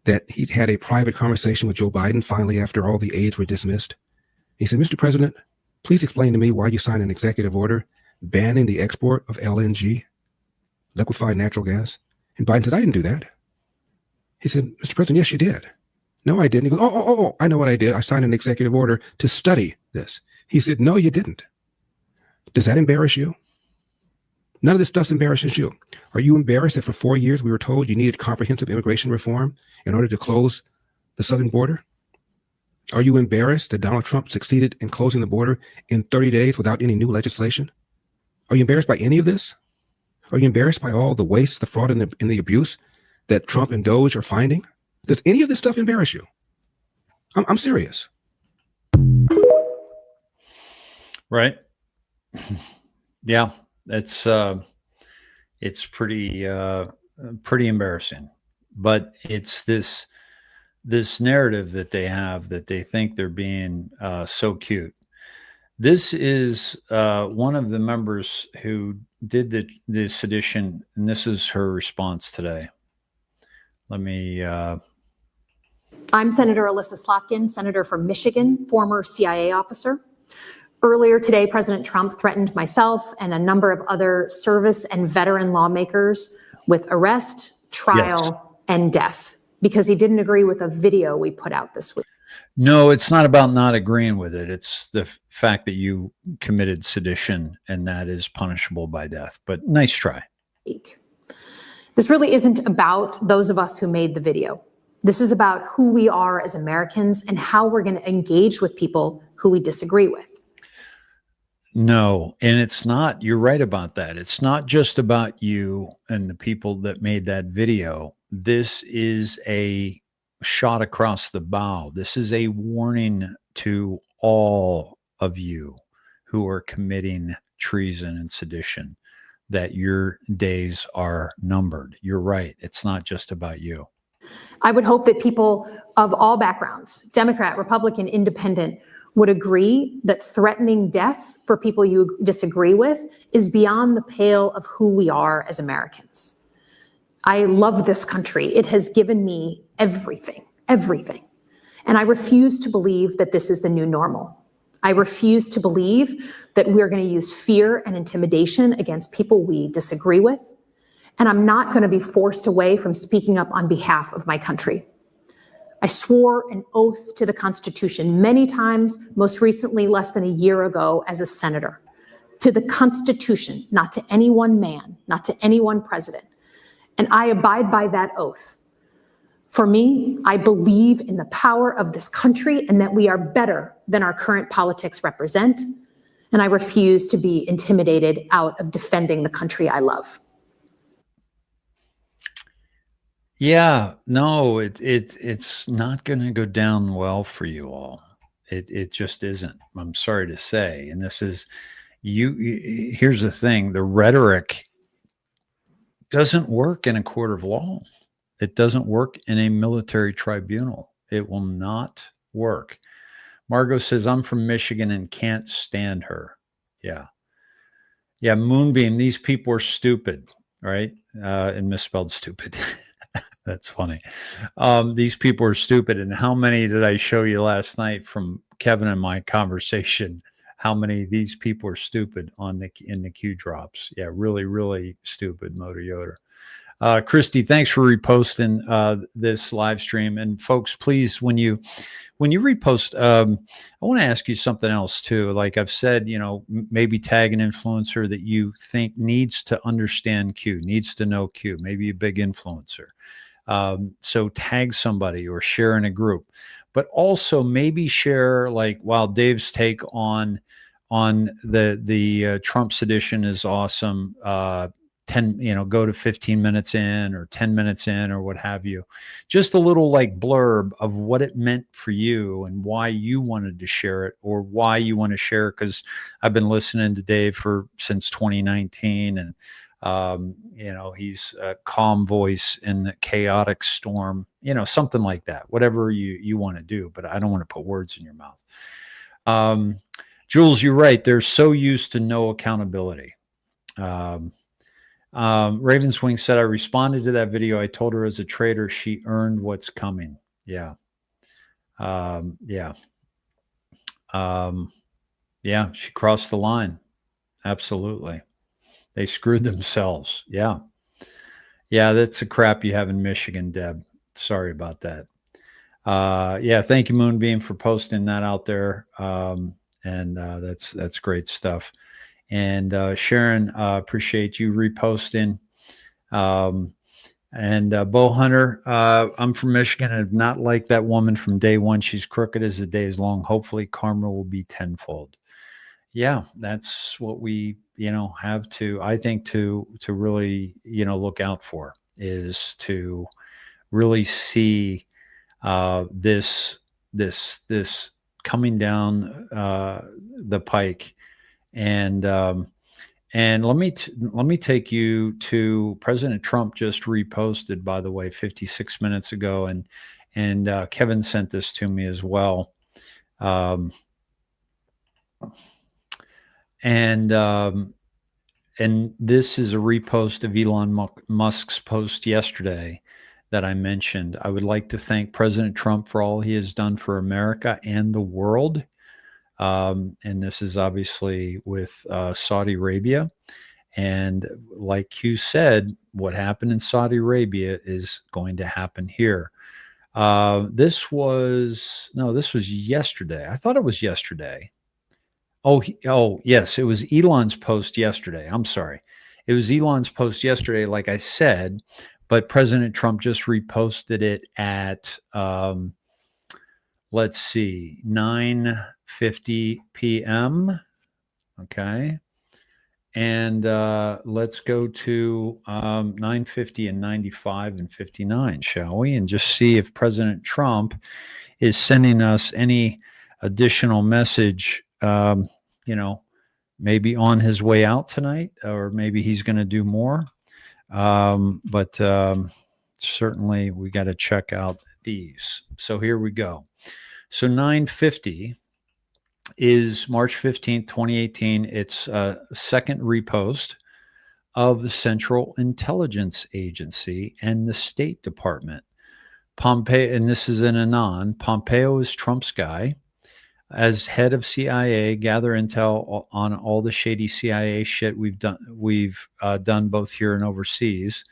that he'd had a private conversation with Joe Biden finally after all the aides were dismissed? He said, "Mr. President, please explain to me why you signed an executive order banning the export of LNG, liquefied natural gas." And Biden said, "I didn't do that." He said, "Mr. President, yes, you did." "No, I didn't." He goes, oh, I know what I did. I signed an executive order to study this. He said, "No, you didn't." Does that embarrass you? None of this stuff embarrasses you. Are you embarrassed that for 4 years we were told you needed comprehensive immigration reform in order to close the southern border? Are you embarrassed that Donald Trump succeeded in closing the border in 30 days without any new legislation? Are you embarrassed by any of this? Are you embarrassed by all the waste, the fraud, and the abuse that Trump and Doge are finding? Does any of this stuff embarrass you? I'm serious. Right. Yeah. it's pretty embarrassing. But it's this narrative that they have that they think they're being so cute. This is one of the members who did the sedition, and this is her response today. Let me. I'm Senator Alyssa Slotkin, Senator from Michigan, former CIA officer. Earlier today, President Trump threatened myself and a number of other service and veteran lawmakers with arrest, trial, and death because he didn't agree with a video we put out this week. No, it's not about not agreeing with it. It's the fact that you committed sedition, and that is punishable by death. But nice try. This really isn't about those of us who made the video. This is about who we are as Americans and how we're going to engage with people who we disagree with. No, and it's not, you're right about that. It's not just about you and the people that made that video. This is a shot across the bow. This is a warning to all of you who are committing treason and sedition that your days are numbered. You're right. It's not just about you. I would hope that people of all backgrounds, Democrat, Republican, Independent, would agree that threatening death for people you disagree with is beyond the pale of who we are as Americans. I love this country. It has given me everything, everything. And I refuse to believe that this is the new normal. I refuse to believe that we're going to use fear and intimidation against people we disagree with. And I'm not going to be forced away from speaking up on behalf of my country. I swore an oath to the Constitution many times, most recently less than a year ago as a senator. To the Constitution, not to any one man, not to any one president. And I abide by that oath. For me, I believe in the power of this country and that we are better than our current politics represent. And I refuse to be intimidated out of defending the country I love. Yeah, no, it's not going to go down well for you all. It just isn't. I'm sorry to say. And this is here's the thing, the rhetoric doesn't work in a court of law. It doesn't work in a military tribunal. It will not work. Margot says, I'm from Michigan and can't stand her. Yeah. Yeah, Moonbeam, these people are stupid, right? And misspelled stupid. That's funny. These people are stupid. And how many did I show you last night from Kevin and my conversation? How many of these people are stupid in the Q drops? Yeah, really, really stupid, Motor Yoder. Christy, thanks for reposting this live stream. And folks, please, when you repost, I want to ask you something else too. Like I've said, maybe tag an influencer that you think needs to understand Q, needs to know Q, maybe a big influencer. So tag somebody or share in a group, but also maybe share, like, while Dave's take on the Trump sedition is awesome. 10, go to 15 minutes in or 10 minutes in or what have you. Just a little like blurb of what it meant for you and why you wanted to share it or why you want to share it. Because I've been listening to Dave since 2019 and he's a calm voice in the chaotic storm, something like that, whatever you want to do, but I don't want to put words in your mouth. Jules, you're right. They're so used to no accountability. Ravenswing said, I responded to that video. I told her as a traitor, she earned what's coming. Yeah. Yeah, she crossed the line. Absolutely. They screwed themselves. Yeah. Yeah, that's the crap you have in Michigan, Deb. Sorry about that. Yeah, thank you, Moonbeam, for posting that out there. And that's great stuff. And Sharon, appreciate you reposting. And Bo Hunter, I'm from Michigan and have not liked that woman from day one. She's crooked as the day is long. Hopefully karma will be tenfold. Yeah, that's what we, have to, I think to really, look out for, is to really see this coming down the pike. And And let me take you to President Trump just reposted, by the way, 56 minutes ago, and Kevin sent this to me as well. And this is a repost of Elon Musk's post yesterday that I mentioned. I would like to thank President Trump for all he has done for America and the world. And this is obviously with Saudi Arabia. And like Q said, what happened in Saudi Arabia is going to happen here. This was yesterday. I thought it was yesterday. Oh, yes, it was Elon's post yesterday. I'm sorry. It was Elon's post yesterday, like I said, but President Trump just reposted it at, let's see, 9:50 p.m. Okay. And let's go to 9:50 and 95 and 59, shall we? And just see if President Trump is sending us any additional message, maybe on his way out tonight, or maybe he's going to do more. But certainly we got to check out these. So here we go. So 9:50 is March 15th, 2018. It's a second repost of the Central Intelligence Agency and the State Department. Pompeo, and this is in Anon, Pompeo is Trump's guy. As head of CIA, gather intel on all the shady CIA shit we've done both here and overseas.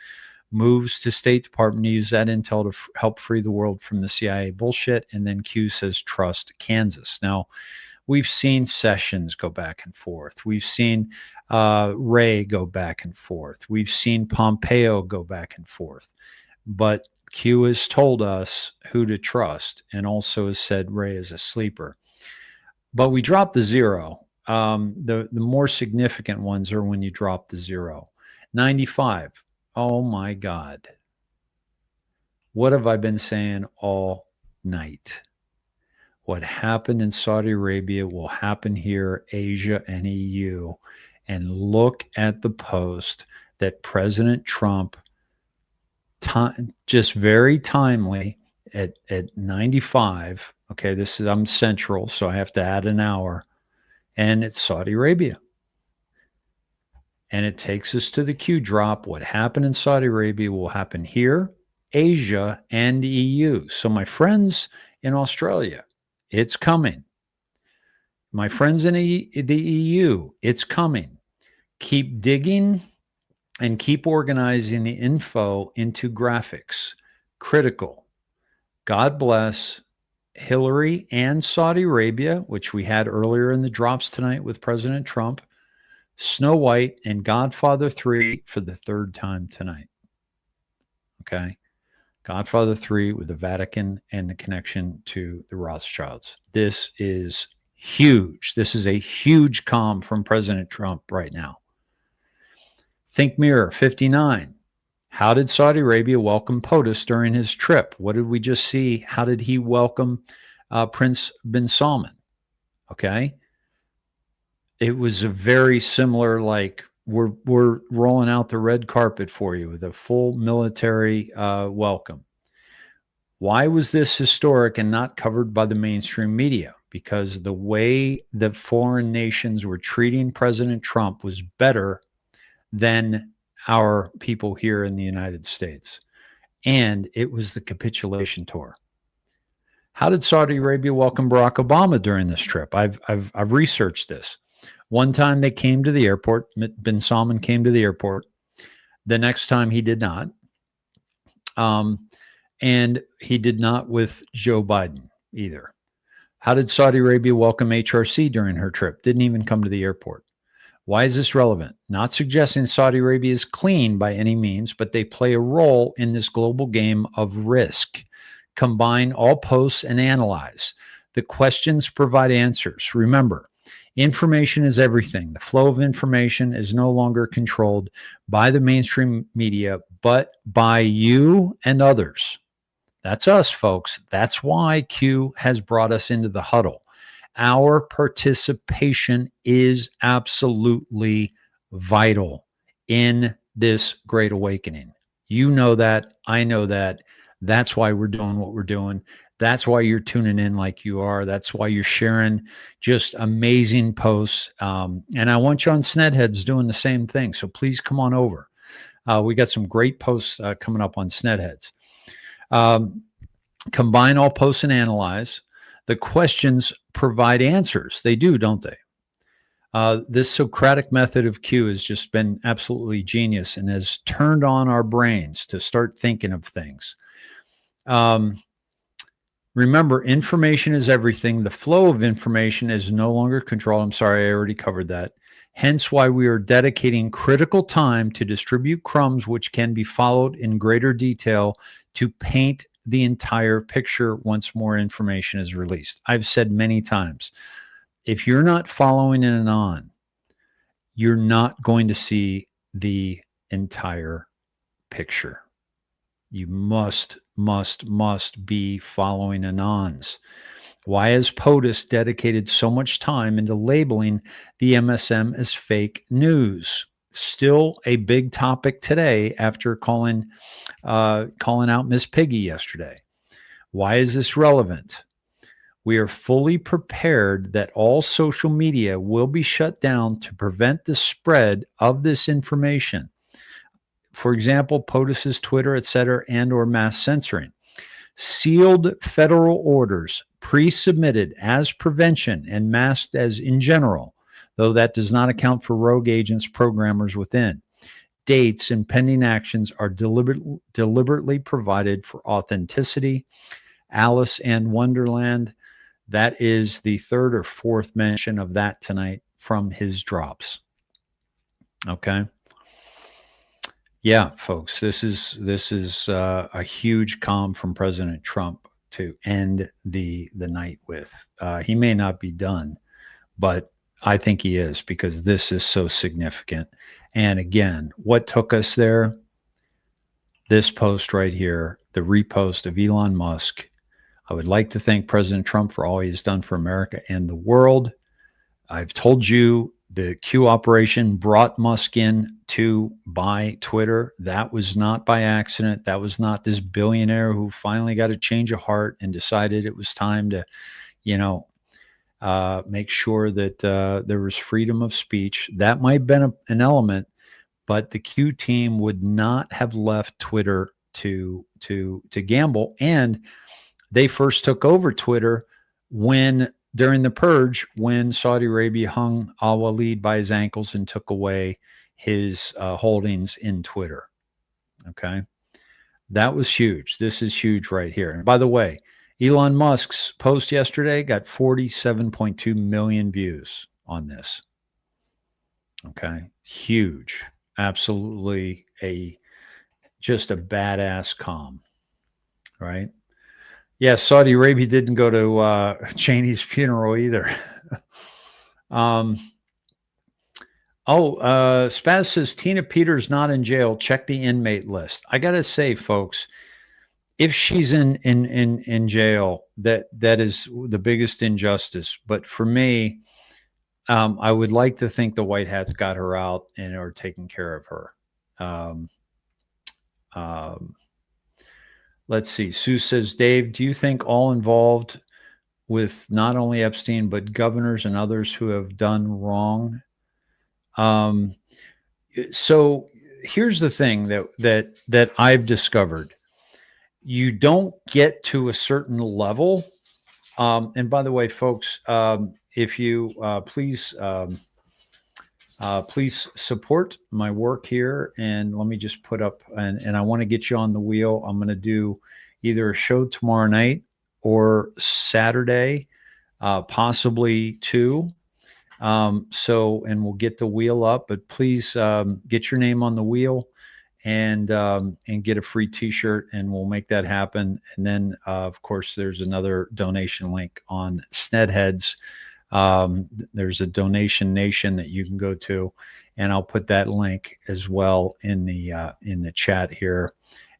Moves to State Department to use that intel to help free the world from the CIA bullshit. And then Q says, trust Kansas. Now, we've seen Sessions go back and forth. We've seen Wray go back and forth. We've seen Pompeo go back and forth. But Q has told us who to trust, and also has said Wray is a sleeper. But we dropped the zero. The more significant ones are when you drop the zero. 95. Oh my God. What have I been saying all night? What happened in Saudi Arabia will happen here, Asia and EU. And look at the post that President Trump, just very timely at 95. Okay, I'm Central, so I have to add an hour. And it's Saudi Arabia. And it takes us to the Q drop. What happened in Saudi Arabia will happen here, Asia, and EU. So my friends in Australia, it's coming. My friends in the EU, it's coming. Keep digging and keep organizing the info into graphics. Critical. God bless Hillary and Saudi Arabia, which we had earlier in the drops tonight with President Trump, Snow White, and Godfather 3 for the third time tonight. Okay. Godfather 3 with the Vatican and the connection to the Rothschilds. This is huge. This is a huge comm from President Trump right now. Think Mirror 59. How did Saudi Arabia welcome POTUS during his trip? What did we just see? How did he welcome Prince bin Salman? Okay. It was a very similar, like, we're rolling out the red carpet for you with a full military welcome. Why was this historic and not covered by the mainstream media? Because the way the foreign nations were treating President Trump was better than our people here in the United States. And it was the capitulation tour. How did Saudi Arabia welcome Barack Obama during this trip? I've researched this. One time they came to the airport. Bin Salman came to the airport. The next time he did not. And he did not with Joe Biden either. How did Saudi Arabia welcome HRC during her trip? Didn't even come to the airport. Why is this relevant? Not suggesting Saudi Arabia is clean by any means, but they play a role in this global game of risk. Combine all posts and analyze. The questions provide answers. Remember, information is everything. The flow of information is no longer controlled by the mainstream media, but by you and others. That's us, folks. That's why Q has brought us into the huddle. Our participation is absolutely vital in this great awakening. You know that. I know that. That's why we're doing what we're doing. That's why you're tuning in like you are. That's why you're sharing just amazing posts. And I want you on Snedheads doing the same thing. So please come on over. We got some great posts coming up on Snedheads. Combine all posts and analyze. The questions provide answers. They do, don't they? This Socratic method of Q has just been absolutely genius and has turned on our brains to start thinking of things. Remember, information is everything. The flow of information is no longer controlled. I'm sorry, I already covered that. Hence why we are dedicating critical time to distribute crumbs which can be followed in greater detail to paint the entire picture once more information is released. I've said many times, if you're not following in and on, you're not going to see the entire picture. You must be following anons. Why has POTUS dedicated so much time into labeling the MSM as fake news? Still a big topic today after calling out Miss Piggy yesterday. Why is this relevant? We are fully prepared that all social media will be shut down to prevent the spread of this information. For example, POTUS's Twitter, etc., and or mass censoring. Sealed federal orders pre-submitted as prevention and masked as in general, though that does not account for rogue agents, programmers within. Dates and pending actions are deliberately provided for authenticity. Alice and Wonderland, that is the third or fourth mention of that tonight from his drops. Okay. Yeah, folks, this is a huge calm from President Trump to end the night with. He may not be done, but I think he is, because this is so significant. And again, what took us there? This post right here, the repost of Elon Musk. I would like to thank President Trump for all he's done for America and the world. I've told you the Q operation brought Musk in to buy Twitter. That was not by accident. That was not this billionaire who finally got a change of heart and decided it was time to, make sure that there was freedom of speech. That might have been an element, but the Q team would not have left Twitter to gamble. And they first took over Twitter during the purge, when Saudi Arabia hung al-Walid by his ankles and took away his holdings in Twitter. Okay. That was huge. This is huge right here. And by the way, Elon Musk's post yesterday got 47.2 million views on this. Okay. Huge. Absolutely just a badass calm. Right. Yeah, Saudi Arabia didn't go to Cheney's funeral either. Spaz says Tina Peters not in jail. Check the inmate list. I gotta say, folks, if she's in jail, that is the biggest injustice. But for me, I would like to think the White Hats got her out and are taking care of her. Let's see. Sue says, Dave, do you think all involved with not only Epstein, but governors and others who have done wrong? So here's the thing that I've discovered. You don't get to a certain level. And by the way, folks, if you please support my work here. And let me just put up, and I want to get you on the wheel. I'm going to do either a show tomorrow night or Saturday, possibly two. And we'll get the wheel up, but please get your name on the wheel and get a free t-shirt, and we'll make that happen. And then, of course, there's another donation link on Snedheads. There's a donation nation that you can go to, and I'll put that link as well in the chat here.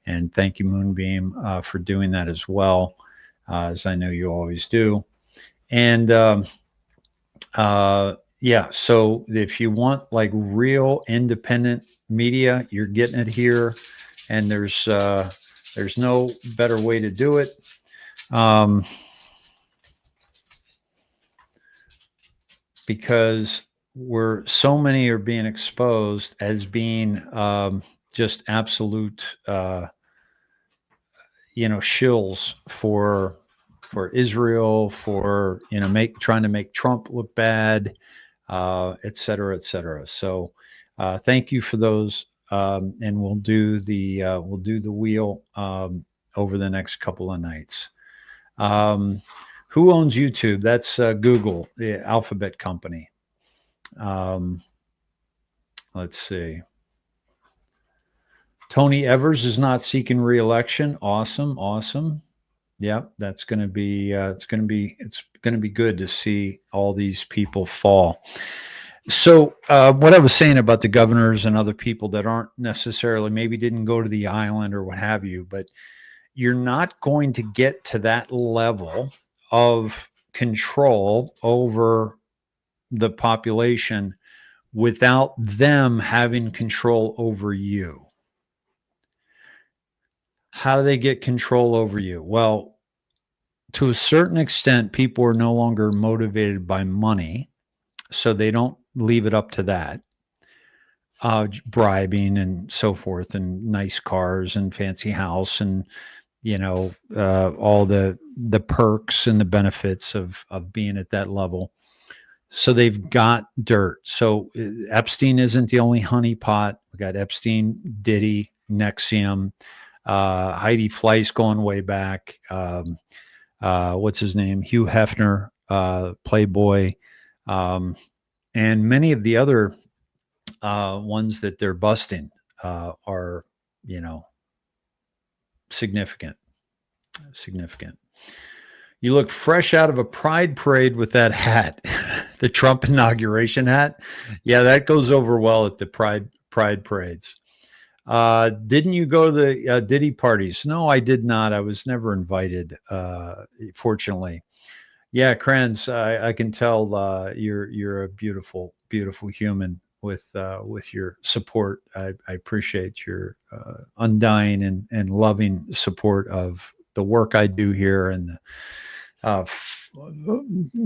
And thank you, Moonbeam, for doing that as well, as I know you always do. And yeah, so if you want like real independent media, you're getting it here, and there's no better way to do it. Because so many are being exposed as being just absolute shills for Israel, for trying to make Trump look bad, et cetera, et cetera. So thank you for those, and we'll do the wheel over the next couple of nights. Who owns YouTube? That's Google, the Alphabet company. Let's see. Tony Evers is not seeking re-election. Awesome. Yep, that's going to be it's going to be good to see all these people fall. So what I was saying about the governors and other people that aren't necessarily, maybe didn't go to the island or what have you, but you're not going to get to that level of control over the population without them having control over you. How do they get control over you? Well, to a certain extent, people are no longer motivated by money, so they don't leave it up to that. Bribing and so forth, and nice cars and fancy house, and all the perks and the benefits of being at that level. So they've got dirt. So Epstein isn't the only honeypot. We got Epstein, Diddy, Nexium, Heidi Fleiss going way back. What's his name? Hugh Hefner, Playboy, and many of the other ones that they're busting are, significant. You look fresh out of a pride parade with that hat, the Trump inauguration hat. Yeah, that goes over well at the pride parades. Didn't you go to the Diddy parties? No, I did not. I was never invited, fortunately. Yeah, Kranz, I can tell you're a beautiful, beautiful human with your support. I appreciate your undying and loving support of the work I do here, and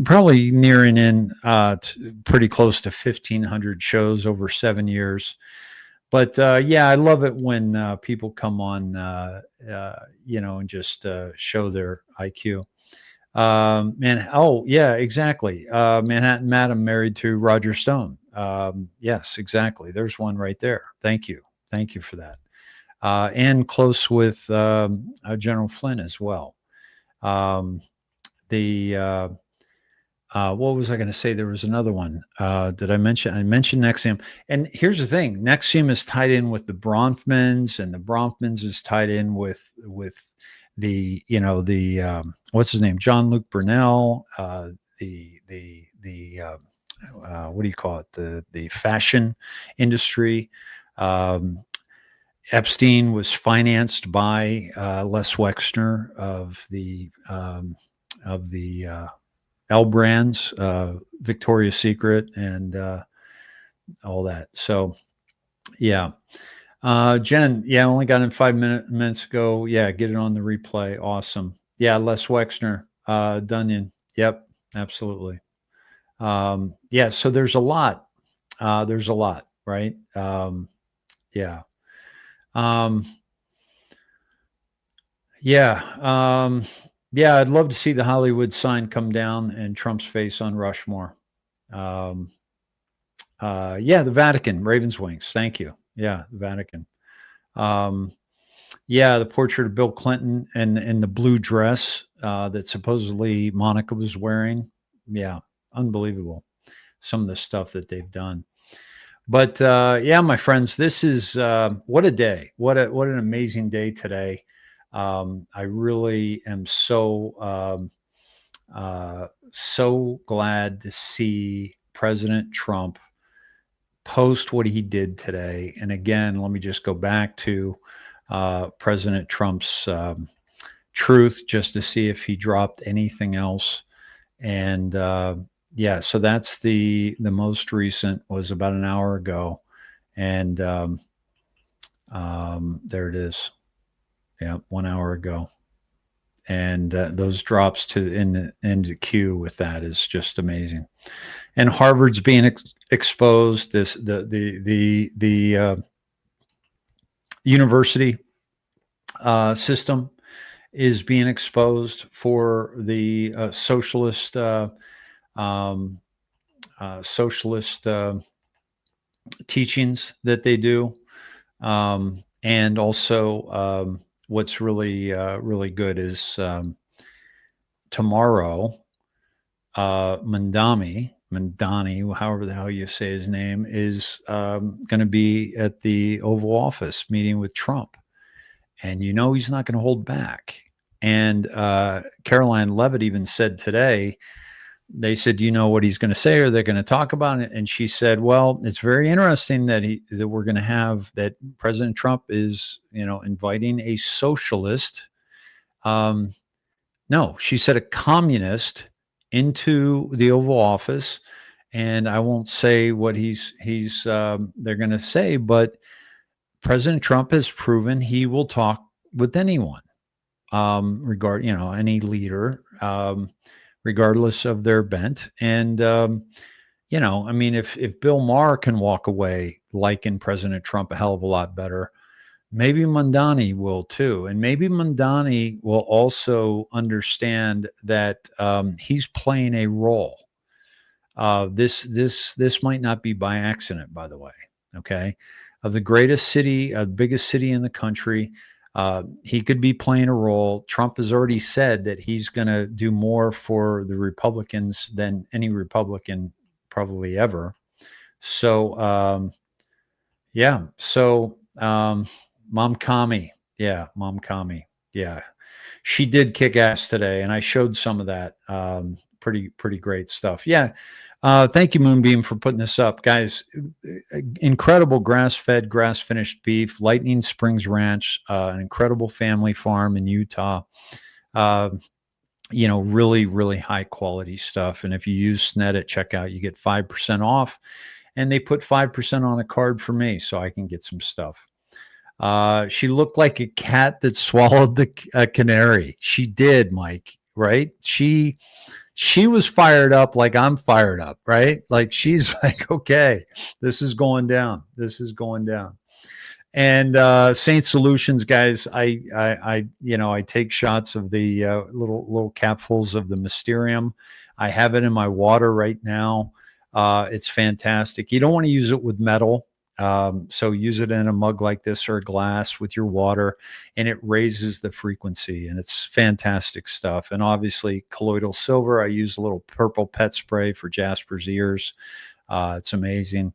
probably nearing in pretty close to 1,500 shows over 7 years. But yeah, I love it when people come on, and just show their IQ. Yeah, exactly. Manhattan Madam married to Roger Stone. Yes, exactly. There's one right there. Thank you for that. And close with General Flynn as well. What was I going to say? There was another one. Did I mention? I mentioned Nexium. And here's the thing: Nexium is tied in with the Bronfmans, and the Bronfmans is tied in with the what's his name? John-Luc Burnell. What do you call it? The fashion industry. Epstein was financed by Les Wexner of the L Brands, Victoria's Secret, and all that. So, yeah. Jen, yeah, only got in 5 minutes ago. Yeah, get it on the replay. Awesome. Yeah, Les Wexner, Dunyan. Yep, absolutely. Yeah, so there's a lot. Right? Yeah. Yeah, I'd love to see the Hollywood sign come down and Trump's face on Rushmore. Yeah, the Vatican, Raven's Wings. Thank you. Yeah, the Vatican. Yeah, the portrait of Bill Clinton and the blue dress that supposedly Monica was wearing. Yeah, unbelievable. Some of the stuff that they've done. But yeah, my friends, this is what a day. What an amazing day today. I really am so glad to see President Trump post what he did today. And again, let me just go back to President Trump's truth just to see if he dropped anything else. And yeah, so that's the most recent was about an hour ago, and there it is. Yeah, 1 hour ago, and those drops into queue with that is just amazing. And Harvard's being exposed. The university system is being exposed for the socialist teachings that they do, and also what's really good is tomorrow, Mandani, however the hell you say his name, is going to be at the Oval Office meeting with Trump. And he's not going to hold back. And Caroline Levitt even said today, they said, do you know what he's going to say, or they're going to talk about it? And she said, well, it's very interesting that we're going to have that President Trump is, inviting a socialist. No, she said a communist into the Oval Office. And I won't say what they're going to say, but President Trump has proven he will talk with anyone, any leader, regardless of their bent. And, if Bill Maher can walk away liking President Trump a hell of a lot better, maybe Mandani will too. And maybe Mandani will also understand that he's playing a role. This might not be by accident, by the way. Okay. Of the greatest city, biggest city in the country, he could be playing a role. Trump has already said that he's going to do more for the Republicans than any Republican probably ever. So, yeah. So, Mom Kami. Yeah. Mom Kami. Yeah. She did kick ass today, and I showed some of that. Pretty great stuff. Yeah. Thank you, Moonbeam, for putting this up. Guys, incredible grass-fed, grass-finished beef, Lightning Springs Ranch, an incredible family farm in Utah. Really, really high-quality stuff. And if you use Sned at checkout, you get 5% off. And they put 5% on a card for me so I can get some stuff. She looked like a cat that swallowed a canary. She did, Mike, right? She was fired up like I'm fired up, right? Like she's like, okay, this is going down. This is going down. And Saint Solutions, guys, I take shots of the little capfuls of the Mysterium. I have it in my water right now. It's fantastic. You don't want to use it with metal. So use it in a mug like this or a glass with your water, and it raises the frequency, and it's fantastic stuff. And obviously colloidal silver, I use a little purple pet spray for Jasper's ears. It's amazing.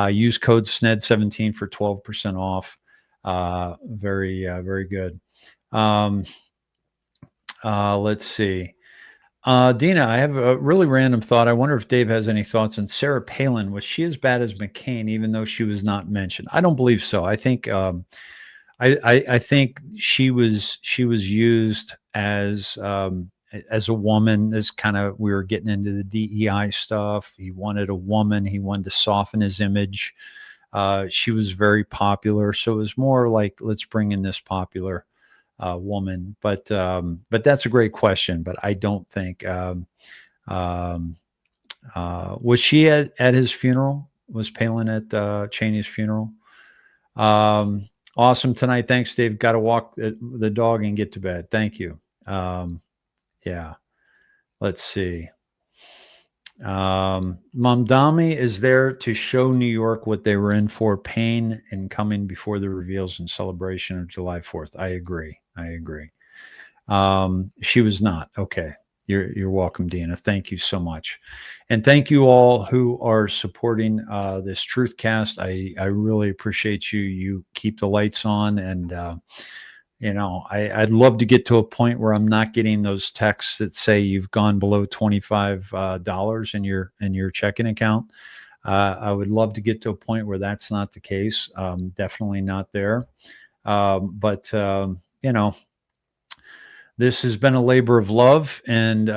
Use code SNED17 for 12% off. Very good. Let's see. Dina, I have a really random thought. I wonder if Dave has any thoughts on Sarah Palin. Was she as bad as McCain, even though she was not mentioned? I don't believe so. I think I think she was used as a woman. As kind of, we were getting into the DEI stuff. He wanted a woman. He wanted to soften his image. She was very popular, so it was more like, let's bring in this popular woman. But that's a great question. But I don't think was she at his funeral? Was Palin at Cheney's funeral? Awesome tonight. Thanks, Dave. Got to walk the dog and get to bed. Thank you. Yeah. Let's see. Mamdani is there to show New York what they were in for, pain and coming before the reveals and celebration of July 4th. I agree. She was not. Okay. You're welcome, Dina. Thank you so much. And thank you all who are supporting this Truthcast. I really appreciate you. You keep the lights on, and I'd love to get to a point where I'm not getting those texts that say you've gone below $25 in your checking account. I would love to get to a point where that's not the case. Definitely not there. But this has been a labor of love, and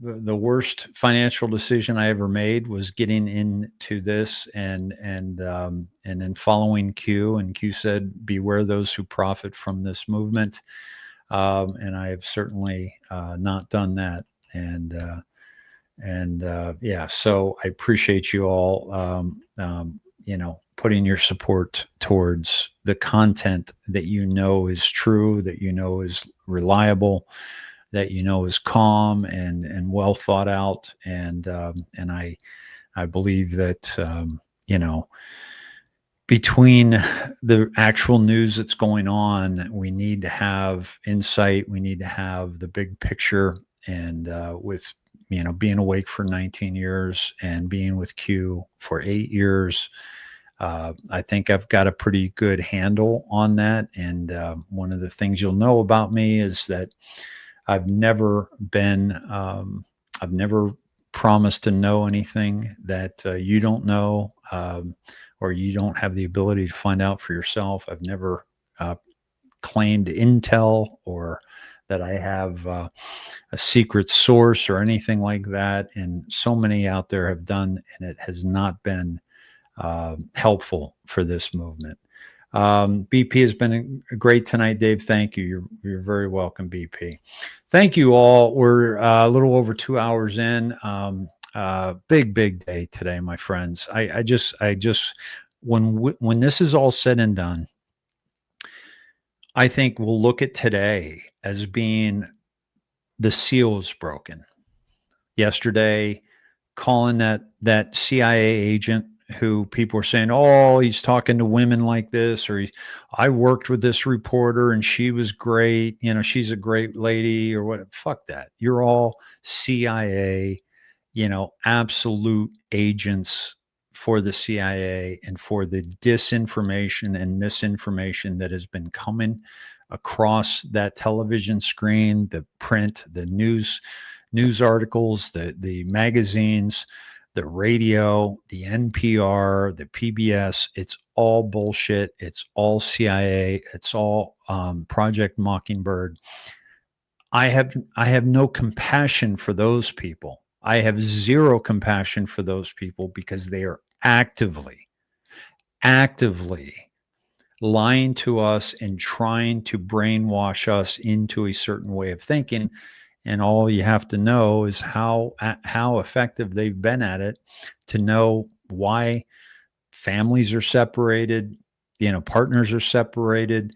the worst financial decision I ever made was getting into this and then following Q. And Q said, "Beware those who profit from this movement." And I have certainly not done that. Yeah, so I appreciate you all, putting your support towards the content that is true, that is reliable, that is calm and well thought out. And I believe that between the actual news that's going on, we need to have insight. We need to have the big picture. And with being awake for 19 years and being with Q for 8 years, I think I've got a pretty good handle on that. And one of the things you'll know about me is that I've never promised to know anything that you don't know, or you don't have the ability to find out for yourself. I've never claimed intel or that I have a secret source or anything like that. And so many out there have done, and it has not been helpful for this movement. BP has been great tonight, Dave. Thank you. You're very welcome, BP. Thank you all. We're a little over 2 hours in. Big day today, my friends. I just when this is all said and done, I think we'll look at today as being the seal is broken. Yesterday, calling that CIA agent who people were saying, oh, he's talking to women like this, or I worked with this reporter and she was great. She's a great lady, or what. Fuck that. You're all CIA, absolute agents for the CIA and for the disinformation and misinformation that has been coming across that television screen, the print, the news articles, the magazines, the radio, the NPR, the PBS. It's all bullshit. It's all CIA. It's all Project Mockingbird. I have no compassion for those people. I have zero compassion for those people because they are actively lying to us and trying to brainwash us into a certain way of thinking. And all you have to know is how effective they've been at it to know why families are separated, partners are separated,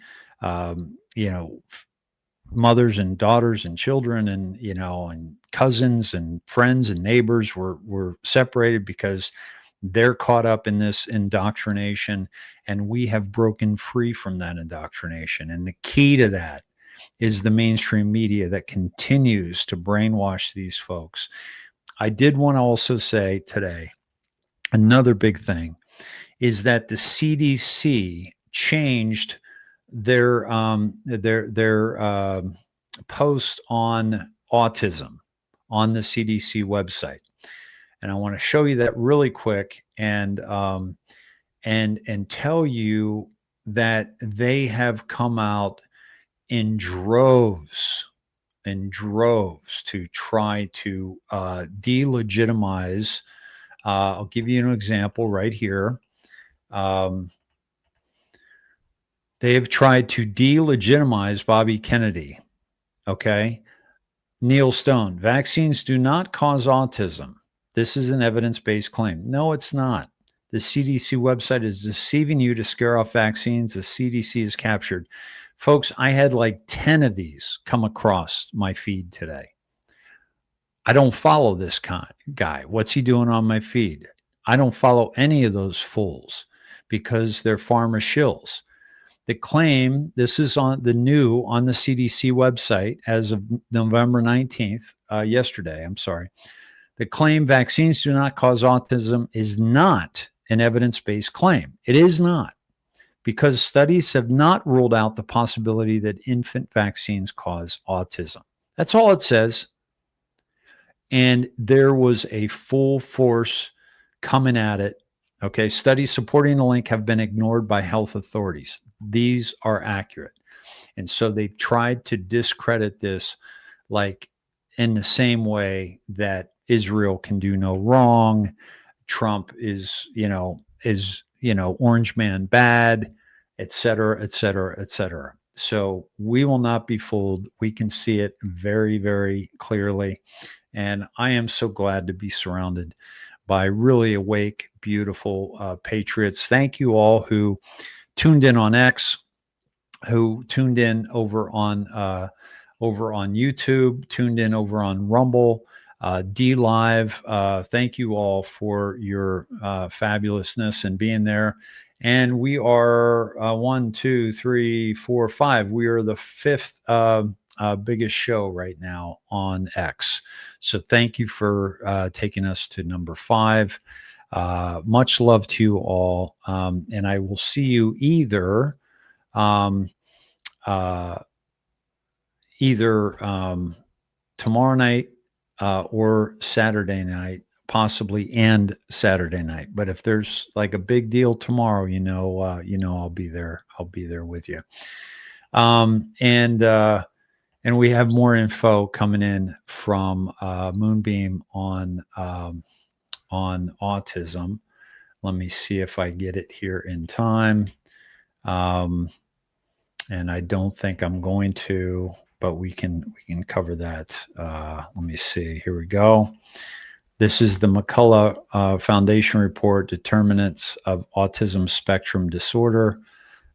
mothers and daughters and children and cousins and friends and neighbors were separated because they're caught up in this indoctrination, and we have broken free from that indoctrination. And the key to that is the mainstream media that continues to brainwash these folks. I did want to also say today, another big thing is that the CDC changed their post on autism on the CDC website. And I want to show you that really quick and tell you that they have come out in droves to try to delegitimize. I'll give you an example right here. They have tried to delegitimize Bobby Kennedy. Okay. Neil Stone, vaccines do not cause autism. This is an evidence-based claim. No, it's not. The CDC website is deceiving you to scare off vaccines. The CDC is captured. Folks, I had like 10 of these come across my feed today. I don't follow this guy. What's he doing on my feed? I don't follow any of those fools because they're pharma shills. The claim, this is on the CDC website as of November 19th, yesterday, I'm sorry. The claim vaccines do not cause autism is not an evidence-based claim. It is not, because studies have not ruled out the possibility that infant vaccines cause autism. That's all it says. And there was a full force coming at it. Okay, studies supporting the link have been ignored by health authorities. These are accurate. And so they've tried to discredit this like in the same way that Israel can do no wrong. Trump is orange man bad, et cetera, et cetera, et cetera. So we will not be fooled. We can see it very, very clearly. And I am so glad to be surrounded by really awake, beautiful patriots. Thank you all who tuned in on X, who tuned in over on YouTube, tuned in over on Rumble, D Live. Thank you all for your fabulousness and being there. And we are 1, 2, 3, 4, 5. We are the 5th biggest show right now on X. So thank you for taking us to number 5. Much love to you all. And I will see you either tomorrow night or Saturday night, possibly, and Saturday night. But if there's like a big deal tomorrow, I'll be there. I'll be there with you. And we have more info coming in from Moonbeam on autism. Let me see if I get it here in time. And I don't think I'm going to, but we can cover that. Let me see. Here we go. This is the McCullough Foundation report, Determinants of Autism Spectrum Disorder.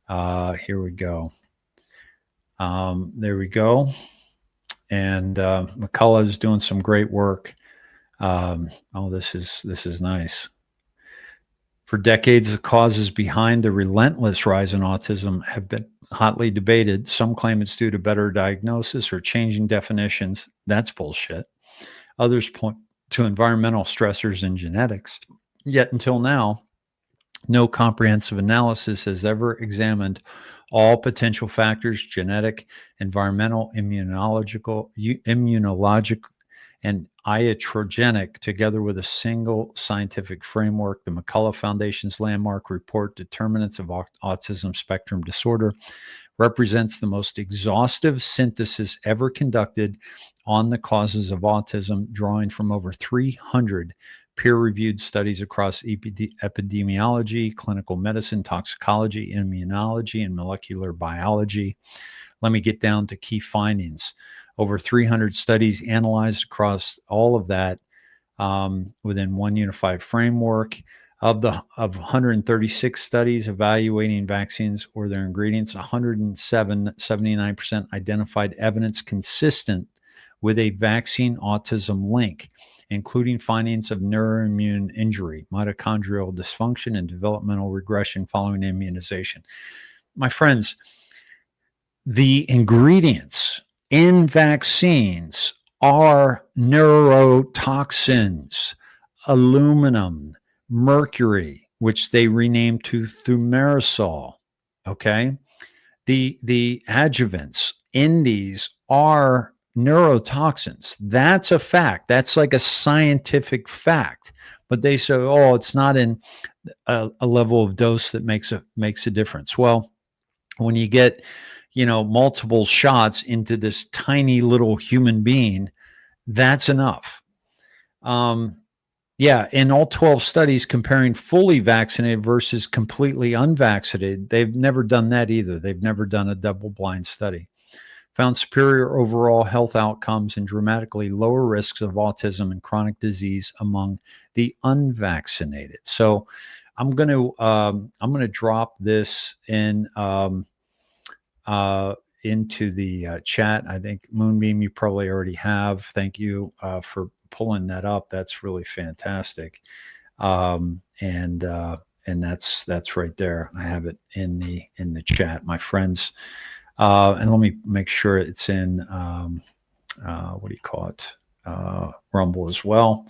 Here we go. There we go. And McCullough is doing some great work. This is nice. For decades, the causes behind the relentless rise in autism have been hotly debated. Some claim it's due to better diagnosis or changing definitions. That's bullshit. Others point to environmental stressors and genetics. Yet until now, no comprehensive analysis has ever examined all potential factors: genetic, environmental, immunological, and iatrogenic, together with a single scientific framework. The McCullough Foundation's landmark report, Determinants of Autism Spectrum Disorder, represents the most exhaustive synthesis ever conducted on the causes of autism, drawing from over 300 peer-reviewed studies across epidemiology, clinical medicine, toxicology, immunology, and molecular biology. Let me get down to key findings. Over 300 studies analyzed across all of that within one unified framework. Of 136 studies evaluating vaccines or their ingredients, 107, 79% identified evidence consistent with a vaccine autism link, including findings of neuroimmune injury, mitochondrial dysfunction, and developmental regression following immunization. My friends, the ingredients in vaccines are neurotoxins, aluminum, mercury, which they renamed to thimerosal. Okay. The adjuvants in these are neurotoxins. That's a fact. That's like a scientific fact. But they say, oh, it's not in a level of dose that makes a difference. Well, when you get, multiple shots into this tiny little human being, that's enough. In all 12 studies comparing fully vaccinated versus completely unvaccinated, they've never done that either. They've never done a double-blind study. Found superior overall health outcomes and dramatically lower risks of autism and chronic disease among the unvaccinated. So I'm going to drop this in into the chat. I think Moonbeam, you probably already have. Thank you for pulling that up. That's really fantastic. And that's right there. I have it in the chat, my friends. And let me make sure it's in Rumble as well.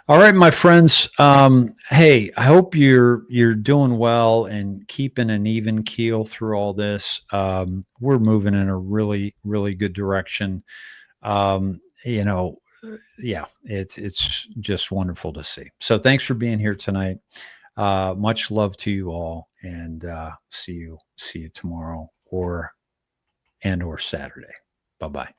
All right, my friends. Hey, I hope you're doing well and keeping an even keel through all this. We're moving in a really, really good direction. It's just wonderful to see. So thanks for being here tonight. Much love to you all, and see you tomorrow or Saturday. Bye-bye.